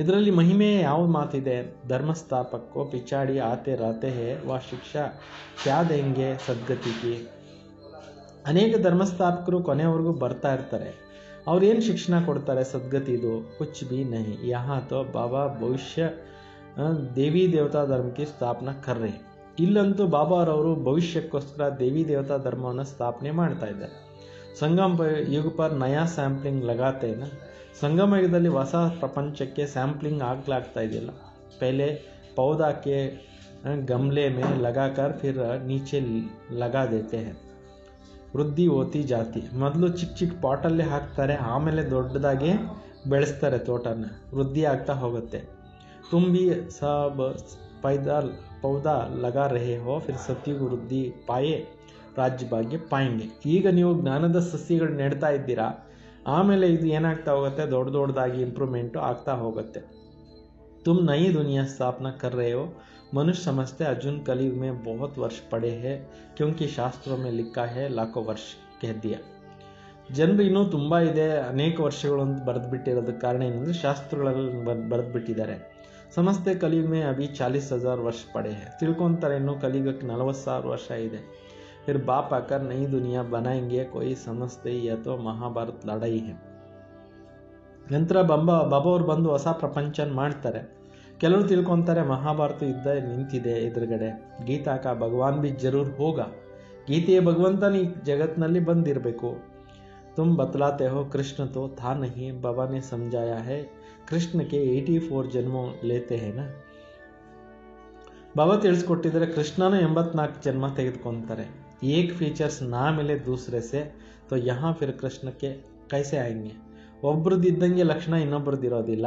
ಇದರಲ್ಲಿ ಮಹಿಮೆ ಯಾವ ಮಾತಿದೆ. ಧರ್ಮಸ್ಥಾಪಕೋ ಪಿಚಾಡಿ ಆತೆ ರಾತೆ ಹೇ ವ ಶಿಕ್ಷಾ ಕ್ಯಾ ದೇಂಗೆ ಸದ್ಗತಿ ಕಿ. ಅನೇಕ ಧರ್ಮಸ್ಥಾಪಕರು ಕೊನೆಯವರೆಗೂ ಬರ್ತಾ ಇರ್ತಾರೆ. ಅವ್ರು ಏನು ಶಿಕ್ಷಣ ಕೊಡ್ತಾರೆ ಸದ್ಗತಿದು? ಕುಚ್ ಬಿ ನಹಿ. ಯಹಾ ತೋ ಬಾಬಾ ಭವಿಷ್ಯ ದೇವಿ ದೇವತಾ ಧರ್ಮ ಕಿ ಸ್ಥಾಪನಾ ಕರ್ ರಹೆ. ಇಲ್ಲಂತೂ ಬಾಬಾರವರು ಭವಿಷ್ಯಕ್ಕೋಸ್ಕರ ದೇವಿ ದೇವತಾ ಧರ್ಮವನ್ನು ಸ್ಥಾಪನೆ ಮಾಡ್ತಾ ಇದ್ದಾರೆ. ಸಂಗಮ್ ಯುಗ ಪರ್ ನಯಾ ಸ್ಯಾಂಪ್ಲಿಂಗ್ ಲಗಾತೆ ನ. ಸಂಗಮ ಯುಗದಲ್ಲಿ ಹೊಸ ಪ್ರಪಂಚಕ್ಕೆ ಸ್ಯಾಂಪ್ಲಿಂಗ್ ಆಗ್ತಾ ಇದೆಯಲ್ಲ. पहले पौधा के गमले में लगाकर फिर नीचे लगा देते हैं, ವೃದ್ಧಿ ಹೋತಿ ಜಾತಿ. ಮೊದಲು ಚಿಕ್ಕ ಚಿಕ್ಕ ಪಾಟಲ್ಲೇ ಹಾಕ್ತಾರೆ, ಆಮೇಲೆ ದೊಡ್ಡದಾಗಿ ಬೆಳೆಸ್ತಾರೆ ತೋಟನ, ವೃದ್ಧಿ ಆಗ್ತಾ ಹೋಗುತ್ತೆ. ತುಮ್ ಭಿ ಸಬ್ ಪೌಧಾ ಲಗಾ ರಹೆ ಹೋ, ಫಿರ್ ಸತ್ಯುಗ್ ವೃದ್ಧಿ ಪಾಯೆ ರಾಜ್ಯ ಭಾಗ್ಯ ಪಾಯಂಗೆ. ಈಗ ನೀವು ಜ್ಞಾನದ ಸಸಿಗಳು ನೆಡ್ತಾ ಇದ್ದೀರಾ, ಆಮೇಲೆ ಇದು ಏನಾಗ್ತಾ ಹೋಗುತ್ತೆ, ದೊಡ್ಡ ದೊಡ್ಡದಾಗಿ ಇಂಪ್ರೂವ್ಮೆಂಟು ಆಗ್ತಾ ಹೋಗುತ್ತೆ. तुम नई दुनिया स्थापना कर रहे हो. मनुष्य समझते अर्जुन कलयुग में बहुत वर्ष पड़े हैं, क्योंकि शास्त्रों में लिखा है लाखों वर्ष कह दिया. ಜನರು ಇನ್ನೂ ತುಂಬ ಇದೆ, ಅನೇಕ ವರ್ಷಗಳು ಅಂತ ಬರೆದುಬಿಟ್ಟಿರೋದಕ್ಕೆ ಕಾರಣ ಏನಂದರೆ ಶಾಸ್ತ್ರಗಳಲ್ಲಿ ಬರೆದುಬಿಟ್ಟಿದ್ದಾರೆ. ಸಮಸ್ತೆ ಕಲಿಯುಗ ಮೇ ಅಭಿ 40,000 ವರ್ಷ ಪಡೆ ಹೈ. ತಿಳ್ಕೊತಾರೆ ಇನ್ನೂ ಕಲಿಯುಗಕ್ಕೆ 40,000 ವರ್ಷ ಇದೆ. फिर बाप आकर नई दुनिया बनाएंगे, कोई समझते या तो महाभारत लड़ाई है. ನಂತರ ಬಾಬಾ ಅವ್ರು ಬಂದು ಹೊಸ ಪ್ರಪಂಚನ ಮಾಡ್ತಾರೆ. ಕೆಲವರು ತಿಳ್ಕೊತಾರೆ ಮಹಾಭಾರತ ಯುದ್ಧ ನಿಂತಿದೆ ಎದುರುಗಡೆ, ಗೀತಾ ಕಾ ಭಗವಾನ್ ಬಿ ಜರೂರ್ ಹೋಗ, ಗೀತೆಯ ಭಗವಂತನ ಈ ಜಗತ್ತಿನಲ್ಲಿ ಬಂದಿರಬೇಕು. तुम बतलाते हो कृष्ण तो था नहीं, बाबा ने समझाया है कृष्ण के 84 जन्मों लेते हैं ना. ಬಾಬಾ ತಿಳಿಸ್ಕೊಟ್ಟಿದ್ದಾರೆ ಕೃಷ್ಣನು 84 ಜನ್ಮ ತೆಗೆದುಕೊಂತಾರೆ. एक फीचर्स ना मिले दूसरे से तो यहाँ फिर कृष्ण के कैसे आएंगे. ಒಬ್ರದ್ದಿದ್ದಂಗೆ ಲಕ್ಷಣ ಇನ್ನೊಬ್ರದ್ದಿರೋದಿಲ್ಲ.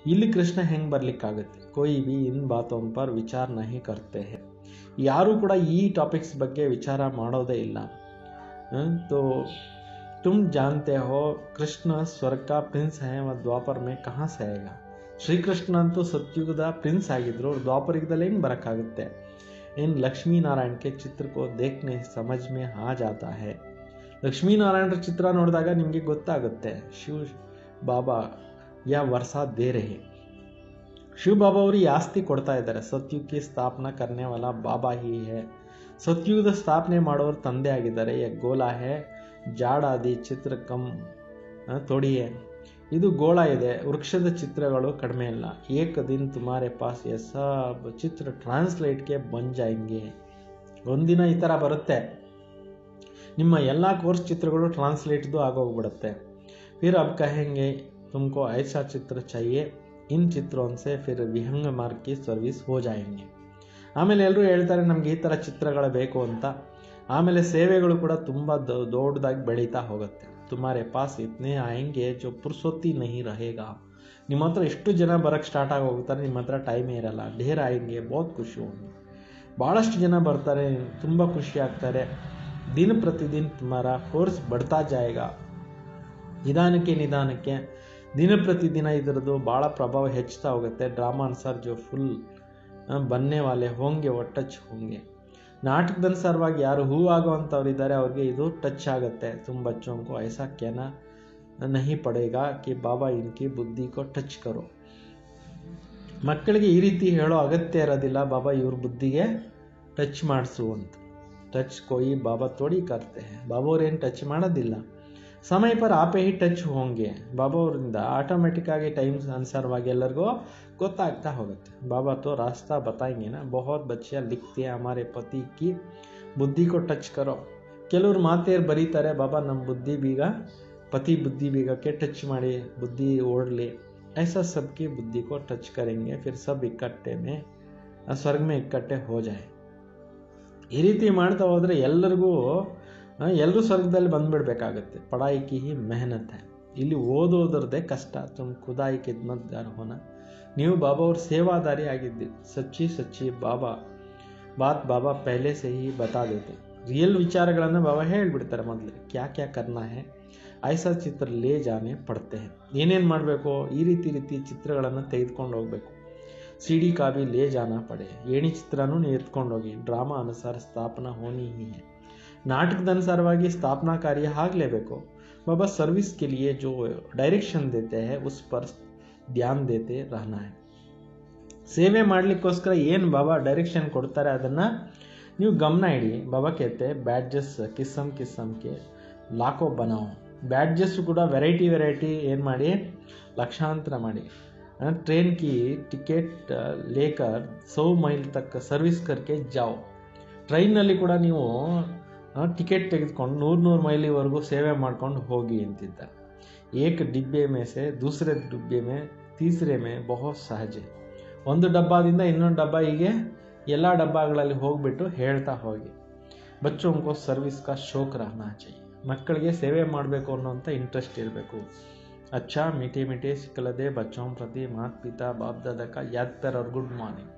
ಇಲ್ಲಿ ಕೃಷ್ಣ ಹೆಂಗೆ ಬರ್ಲಿಕ್ಕಾಗುತ್ತೆ. कोई भी इन बातों पर विचार नहीं करते हैं. ಯಾರೂ ಕೂಡ ಈ ಟಾಪಿಕ್ಸ್ ಬಗ್ಗೆ ವಿಚಾರ ಮಾಡೋದೇ ಇಲ್ಲ. तो तुम जानते हो कृष्ण स्वर्ग का प्रिंस है, वह द्वापर में कहाँ से आएगा. ಶ್ರೀಕೃಷ್ಣ ಅಂತೂ ಸತ್ಯುಗದ ಪ್ರಿನ್ಸ್ ಆಗಿದ್ರು, ದ್ವಾಪರಯುಗದಲ್ಲಿ ಹೆಂಗೆ ಬರೋಕ್ಕಾಗುತ್ತೆ. इन लक्ष्मी नारायण के चित्र को देखने समझ में आ जाता है. ಲಕ್ಷ್ಮೀನಾರಾಯಣರ ಚಿತ್ರ ನೋಡಿದಾಗ ನಿಮಗೆ ಗೊತ್ತಾಗುತ್ತೆ ಶಿವ ಬಾಬಾ ಯಾ ವರ್ಷ ದೇ ರಹೆ. ಶಿವ ಬಾಬಾ ಅವರು ಈ ಆಸ್ತಿ ಕೊಡ್ತಾ ಇದ್ದಾರೆ. ಸತ್ಯುಗಕ್ಕೆ ಸ್ಥಾಪನಾ ಕರ್ನೆ ವಾಲಾ ಬಾಬಾ ಹಿ ಹೇ. ಸತ್ಯುಗದ ಸ್ಥಾಪನೆ ಮಾಡೋರು ತಂದೆ ಆಗಿದ್ದಾರೆ. ಯ ಗೋಲಾ ಹೇ ಜಾಡಾದಿ ಚಿತ್ರ ಕಮ್ ಥೋಡಿ ಹೇ. ಇದು ಗೋಳ ಇದೆ, ವೃಕ್ಷದ ಚಿತ್ರಗಳು ಕಡಿಮೆ ಇಲ್ಲ. ಏಕ ದಿನ ತುಮಾರೆ ಪಾಸ್ ಯೆ ಸಬ್ ಚಿತ್ರ ಟ್ರಾನ್ಸ್ಲೇಟ್ಗೆ ಬನ್ ಜಾಯಂಗೆ. ಒಂದಿನ ಈ ಥರ ಬರುತ್ತೆ, ನಿಮ್ಮ ಎಲ್ಲ ಕೋರ್ಸ್ ಚಿತ್ರಗಳು ಟ್ರಾನ್ಸ್ಲೇಟ್ದು ಆಗೋಗ್ಬಿಡುತ್ತೆ. फिर अब कहेंगे तुमको ऐसा चित्र चाहिए, इन चित्रों से फिर विहंग मार्ग की सर्विस हो जाएंगे. ಆಮೇಲೆ ಎಲ್ಲರೂ ಹೇಳ್ತಾರೆ ನಮ್ಗೆ ಈ ಥರ ಚಿತ್ರಗಳು ಬೇಕು ಅಂತ. ಆಮೇಲೆ ಸೇವೆಗಳು ಕೂಡ ತುಂಬ ದೊಡ್ಡದಾಗಿ ಬೆಳೀತಾ ಹೋಗುತ್ತೆ. ತುಮಾರೆ ಪಾಸ್ ಇತ್ನೇ ಆಯಂಗೆ ಜೋ ಪುರ್ಸೊತ್ತಿ ನಹಿ ರಹೇಗಾ. ನಿಮ್ಮ ಹತ್ರ ಎಷ್ಟು ಜನ ಬರೋಕ್ಕೆ ಸ್ಟಾರ್ಟ್ ಆಗಿ ಹೋಗ್ತಾರೆ, ನಿಮ್ಮ ಹತ್ರ ಟೈಮೇ ಇರಲ್ಲ. ಢೇರ್ ಆಯಂಗೆ ಬಹುತ್ ಖುಷಿ ಹೋಗಿ, ಭಾಳಷ್ಟು ಜನ ಬರ್ತಾರೆ, ತುಂಬ ಖುಷಿ ಆಗ್ತಾರೆ. दिन प्रतिदिन तुम्हारा कोर्स बढ़ता जाएगा. ನಿಧಾನಕ್ಕೆ ನಿಧಾನಕ್ಕೆ ದಿನ ಪ್ರತಿದಿನ ಇದರದ್ದು ಭಾಳ ಪ್ರಭಾವ ಹೆಚ್ಚುತ್ತಾ ಹೋಗುತ್ತೆ. ಡ್ರಾಮಾ ಅನುಸಾರ ಜೋ ಫುಲ್ ಬನ್ನೆ ವಾಲೆ ಹೋಂಗೆ वो ಟಚ್ ಹೋಂಗೆ. ನಾಟಕದ ಅನುಸಾರವಾಗಿ ಯಾರು ಹೂ ಆಗುವಂಥವ್ರು ಇದ್ದಾರೆ ಅವ್ರಿಗೆ ಇದು ಟಚ್ ಆಗುತ್ತೆ. तुम बच्चों को ऐसा कहना नहीं पड़ेगा कि बाबा इनकी बुद्धि को टच करो. ಮಕ್ಕಳಿಗೆ ಈ ರೀತಿ ಹೇಳೋ ಅಗತ್ಯ ಇರೋದಿಲ್ಲ, ಬಾಬಾ ಇವ್ರ ಬುದ್ಧಿಗೆ ಟಚ್ ಮಾಡಿಸು ಅಂತ. ಟಚ್ कोई बाबा थोड़ी करते हैं. ಬಾಬಾ ಅವ್ರೇನು ಟಚ್ ಮಾಡೋದಿಲ್ಲ. ಸಮಯ ಪರ್ ಆಪೇ ಹಿ ಟಚ್ ಹೋಂಗೆ. ಬಾಬಾ ಅವರಿಂದ ಆಟೋಮೆಟಿಕ್ ಆಗಿ ಟೈಮ್ ಅನುಸಾರವಾಗಿ ಎಲ್ಲರಿಗೂ ಗೊತ್ತಾಗ್ತಾ ಹೋಗುತ್ತೆ. ಬಾಬಾ ತೋ ರಾಸ್ತಾ ಬತಾएंगे ना. बहुत बच्चियाँ लिखती हैं हमारे पति की बुद्धि को टच करो. ಕೆಲವರು ಮಾತೇರು ಬರೀತಾರೆ, ಬಾಬಾ ನಮ್ಮ ಬುದ್ಧಿ ಬೀಗ, ಪತಿ ಬುದ್ಧಿ ಬೀಗಕ್ಕೆ ಟಚ್ ಮಾಡಿ ಬುದ್ಧಿ ಓಡಲಿ. ऐसा सबकी बुद्धि को टच करेंगे, फिर सब इकट्ठे में स्वर्ग में इकट्ठे हो जाए. ಈ ರೀತಿ ಮಾಡ್ತಾ ಹೋದರೆ ಎಲ್ಲರೂ ಸ್ವರ್ಗದಲ್ಲಿ ಬಂದುಬಿಡ್ಬೇಕಾಗತ್ತೆ. ಪಢಾಯಿ ಕಿ ಹಿ ಮೆಹನತ್ ಹೈ. ಇಲ್ಲಿ ಓದೋದ್ರದ್ದೇ ಕಷ್ಟ. ತುಮ್ ಖುದಾಯಿ ಖಿದ್ಮತ್ಗಾರ್ ಹೋನ. ನೀವು ಬಾಬಾ ಅವ್ರ ಸೇವಾದಾರಿ ಆಗಿದ್ದೀರಿ. ಸಚ್ಚಿ ಬಾಬಾ ಬಾಬಾ ಪಹಲೆ ಸೆ ಹಿ ಬತಾ ದೇತೆ. ರಿಯಲ್ ವಿಚಾರಗಳನ್ನು ಬಾಬಾ ಹೇಳಿಬಿಡ್ತಾರೆ ಮೊದಲೇ. ಕ್ಯಾ ಕರ್ನಾ ಹೈ ಐಸಾ ಚಿತ್ರ ಲೇ ಜಾನೆ ಪಡ್ತೆ ಹೈ. ಏನೇನು ಮಾಡಬೇಕು, ಈ ರೀತಿ ಚಿತ್ರಗಳನ್ನು ತೆಗೆದುಕೊಂಡು ಹೋಗಬೇಕು. सीडी का भी ले जाना पड़े. ಏಣಿ ಚಿತ್ರನೂ ನೀವು ಎತ್ಕೊಂಡು ಹೋಗಿ. ಡ್ರಾಮಾ ಅನುಸಾರ ಸ್ಥಾಪನಾ ಹೋನಿ ಹಿ ಹೈ. ನಾಟಕದ ಅನುಸಾರವಾಗಿ ಸ್ಥಾಪನಾ ಕಾರ್ಯ ಆಗಲೇಬೇಕು. ಬಾಬಾ ಸರ್ವಿಸ್ के लिए जो डायरेक्शन देते हैं उस पर ध्यान देते रहना है. ಸೇವೆ ಮಾಡಲಿಕ್ಕೋಸ್ಕರ ಏನು ಬಾಬಾ ಡೈರೆಕ್ಷನ್ ಕೊಡ್ತಾರೆ ಅದನ್ನು ನೀವು ಗಮನ ಇಡಿ. ಬಾಬಾ कहते ಬ್ಯಾಡ್ಜಸ್ ಕಿಸ್ಮ್ ಲಾಖೋ ಬನಾओ. ಬ್ಯಾಡ್ಜಸ್ ಕೂಡ ವೆರೈಟಿ ಏನು ಮಾಡಿ, ಲಕ್ಷಾಂತರ ಮಾಡಿ. ट्रेन की टिकट लेकर 100 ಮೈಲ್ ತಕ್ಕ ಸರ್ವಿಸ್ करके जाओ. ಟ್ರೈನ್ನಲ್ಲಿ ಕೂಡ ನೀವು ಟಿಕೆಟ್ ತೆಗೆದುಕೊಂಡು 100 ಮೈಲಿವರೆಗೂ ಸೇವೆ ಮಾಡ್ಕೊಂಡು ಹೋಗಿ ಅಂತಿದ್ದಾರೆ. एक डिब्बे में से दूसरे डिब्बे में तीसरे में बहुत सहज है. ಒಂದು ಡಬ್ಬದಿಂದ ಇನ್ನೊಂದು ಡಬ್ಬ ಹೀಗೆ ಎಲ್ಲ ಡಬ್ಬಗಳಲ್ಲಿ ಹೋಗ್ಬಿಟ್ಟು ಹೇಳ್ತಾ ಹೋಗಿ. ಬಚ್ಚೋं को सर्विस का शौक रहना चाहिए. ಮಕ್ಕಳಿಗೆ ಸೇವೆ ಮಾಡಬೇಕು ಅನ್ನೋಂಥ ಇಂಟ್ರೆಸ್ಟ್ ಇರಬೇಕು. अच्छा मीठे मीठे सिकलदे बच्चों प्रति माता पिता बाप दादा का याद पर और गुड मॉर्निंग.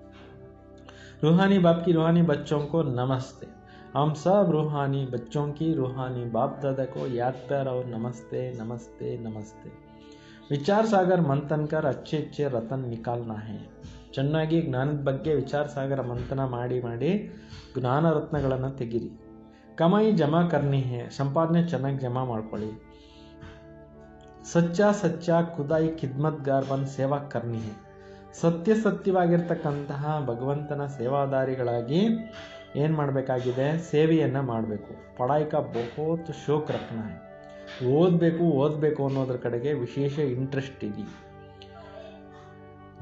रूहानी बाप की रूहानी बच्चों को नमस्ते. हम सब रूहानी बच्चों की रूहानी बाप दादा को याद पर और नमस्ते नमस्ते नमस्ते. विचार सागर मंथन कर अच्छे अच्छे रतन निकालना है. ಚೆನ್ನಾಗಿ ಜ್ಞಾನದ ಬಗ್ಗೆ ವಿಚಾರ ಸಾಗರ ಮಂಥನ ಮಾಡಿ ಮಾಡಿ ಜ್ಞಾನ ರತ್ನಗಳನ್ನು ತೆಗಿರಿ. ಕಮಾಯಿ ಜಮಾ ಕರ್ನಿ ಹೇ, ಸಂಪಾದನೆ ಚೆನ್ನಾಗಿ ಜಮಾ ಮಾಡ್ಕೊಳ್ಳಿ. ಸಚ್ಚಾ ಸಚ್ಚಾ ಖುದಾಯಿ ಖಿದ್ಮತ್ಗಾರ್ ಬಂದು ಸೇವಾ ಕರ್ನಿ ಹೇ, ಸತ್ಯವಾಗಿರ್ತಕ್ಕಂತಹ ಭಗವಂತನ ಸೇವಾದಾರಿಗಳಾಗಿ ಏನು ಮಾಡಬೇಕಾಗಿದೆ, ಸೇವೆಯನ್ನು ಮಾಡಬೇಕು. ಪಢಾಯಿ ಕಾ ಬಹುತ್ ಶೋಕ್ ರಖನಾ ಹೈ, ಓದಬೇಕು ಅನ್ನೋದ್ರ ಕಡೆಗೆ ವಿಶೇಷ ಇಂಟ್ರೆಸ್ಟ್ ಇದೆ.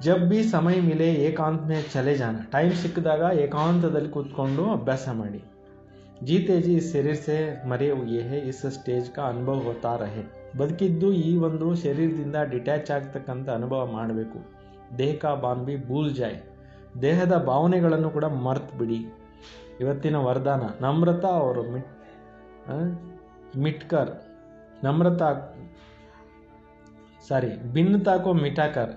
जब भी समय मिले एकांत में चले जाना, टाइम ಸಿಕ್ಕಿದಾಗ ಏಕಾಂತದಲ್ಲಿ ಕೂತ್ಕೊಂಡು ಅಭ್ಯಾಸ ಮಾಡಿ. जीते जी इस शरीर से मरे हुए है, इस स्टेज का अनुभव होता रहे. ಬದುಕಿದ್ದು ಈ ಒಂದು ಶರೀರದಿಂದ ಡಿಟ್ಯಾಚ್ ಆಗ್ತಕ್ಕಂಥ ಅನುಭವ ಮಾಡಬೇಕು. ದೇಹ ಕಾ ಬಾನ್ ಬಿ ಭೂಲ್ ಜಾಯ್, ದೇಹದ ಭಾವನೆಗಳನ್ನು ಕೂಡ ಮರ್ತು ಬಿಡಿ. ಇವತ್ತಿನ ವರದಾನ ನಮ್ರತಾ ಅವರು ಮಿಟ್ಕರ್ भिन्नता को मिटाकर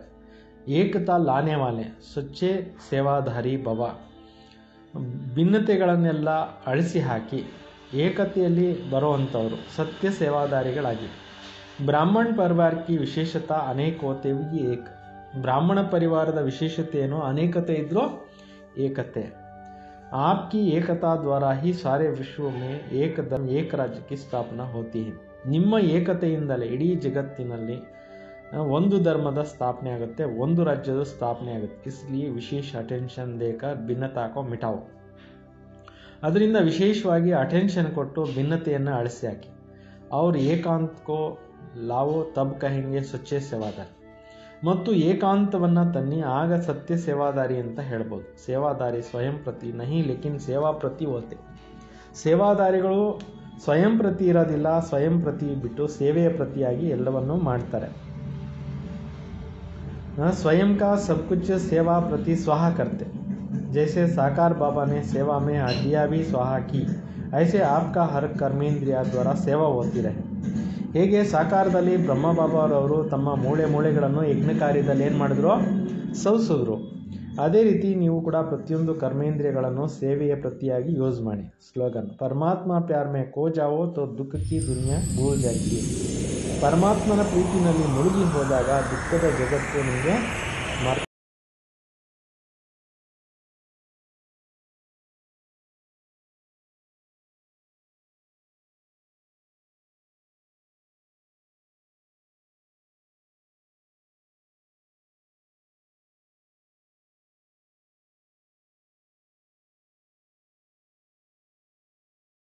ಏಕತಾ ಲಾನೆ ವಾಲೆ ಸಚ್ಚೆ ಸೇವಾಧಾರಿ ಭವ. ಭಿನ್ನತೆಗಳನ್ನೆಲ್ಲ ಅಳಿಸಿ ಹಾಕಿ ಏಕತೆಯಲ್ಲಿ ಬರುವಂಥವರು ಸತ್ಯ ಸೇವಾದಾರಿಗಳಾಗಿ. ಬ್ರಾಹ್ಮಣ ಪರಿವಾರ ಕಿ ವಿಶೇಷತಾ ಅನೇಕ ಹೋತೆ ಹುಯಿ ಏಕ. ಬ್ರಾಹ್ಮಣ ಪರಿವಾರದ ವಿಶೇಷತೆ ಏನು, ಅನೇಕತೆ ಇದ್ರೂ ಏಕತೆ. आपकी एकता द्वारा ही सारे विश्व में एक धर्म एक राज्य की स्थापना होती है. ನಿಮ್ಮ ಏಕತೆಯಿಂದಲೇ ಇಡೀ ಜಗತ್ತಿನಲ್ಲಿ ಒಂದು ಧರ್ಮದ ಸ್ಥಾಪನೆ ಆಗುತ್ತೆ, ಒಂದು ರಾಜ್ಯದ ಸ್ಥಾಪನೆ ಆಗುತ್ತೆ. इसलिए ವಿಶೇಷ ಅಟೆನ್ಷನ್ ದೇಕರ್ ಭಿನ್ನತಾ ಕೋ ಮಿಟಾओ. ಅದರಿಂದ ವಿಶೇಷವಾಗಿ ಅಟೆನ್ಷನ್ ಕೊಟ್ಟು ಭಿನ್ನತೆಯನ್ನು ಅಳಿಸಿ ಹಾಕಿ. और ಏಕಾಂತ ಕೋ ಲಾವೋ ತಬ್ ಕಹೆಂಗೆ ಸಚ್ಚೆ ಸೇವಾದಾರಿ. ಮತ್ತು ಏಕಾಂತವನ್ನು ತನ್ನಿ, ಆಗ ಸತ್ಯ ಸೇವಾದಾರಿ ಅಂತ ಹೇಳ್ಬೋದು. ಸೇವಾದಾರಿ ಸ್ವಯಂ ಪ್ರತಿ ನಹಿ ಲೇಕಿನ್ ಸೇವಾ ಪ್ರತಿ ಹೋತೆ. ಸೇವಾದಾರಿಗಳು ಸ್ವಯಂ ಪ್ರತಿ ಇರೋದಿಲ್ಲ, ಸ್ವಯಂ ಪ್ರತಿ ಬಿಟ್ಟು ಸೇವೆಯ ಪ್ರತಿಯಾಗಿ ಎಲ್ಲವನ್ನೂ ಮಾಡ್ತಾರೆ. स्वयं का सब कुछ सेवा प्रति स्वाहा करते. जैसे साकार बाबा ने सेवा में हड्डियाँ भी स्वाहा की, ऐसे आपका हर कर्मेंद्रिಯ द्वारा ಸೇವಾ ಹೋती रहे. ಹೇಗೆ ಸಾಕಾರದಲ್ಲಿ ಬ್ರಹ್ಮ ಬಾಬಾರವರು ತಮ್ಮ ಮೂಳೆಗಳನ್ನು ಯಜ್ಞ ಕಾರ್ಯದಲ್ಲಿ ಏನು ಮಾಡಿದ್ರು, ಸವಿಸಿದ್ರು. ಅದೇ ರೀತಿ ನೀವು ಕೂಡ ಪ್ರತಿಯೊಂದು ಕರ್ಮೇಂದ್ರಿಯಗಳನ್ನು ಸೇವೆಯ ಪ್ರತಿಯಾಗಿ ಯೂಸ್ ಮಾಡಿ. ಸ್ಲೋಗನ್ ಪರಮಾತ್ಮ ಪ್ಯಾರ್ ಮೇ ಖೋ ಜಾವೋ ತೋ ದುಃಖ ಕಿ ದುನಿಯಾ ಭೂಲ್ ಜಾತಿ. ಪರಮಾತ್ಮನ ಪ್ರೀತಿನಲ್ಲಿ ಮುಳುಗಿ ಹೋದಾಗ ದುಃಖದ ಜಗತ್ತು ನಿಮಗೆ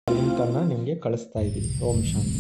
ಲಿಂಕನ್ನು ನಿಮಗೆ ಕಳಿಸ್ತಾ ಇದ್ದೀವಿ. ಓಂ ಶಾಂತಿ.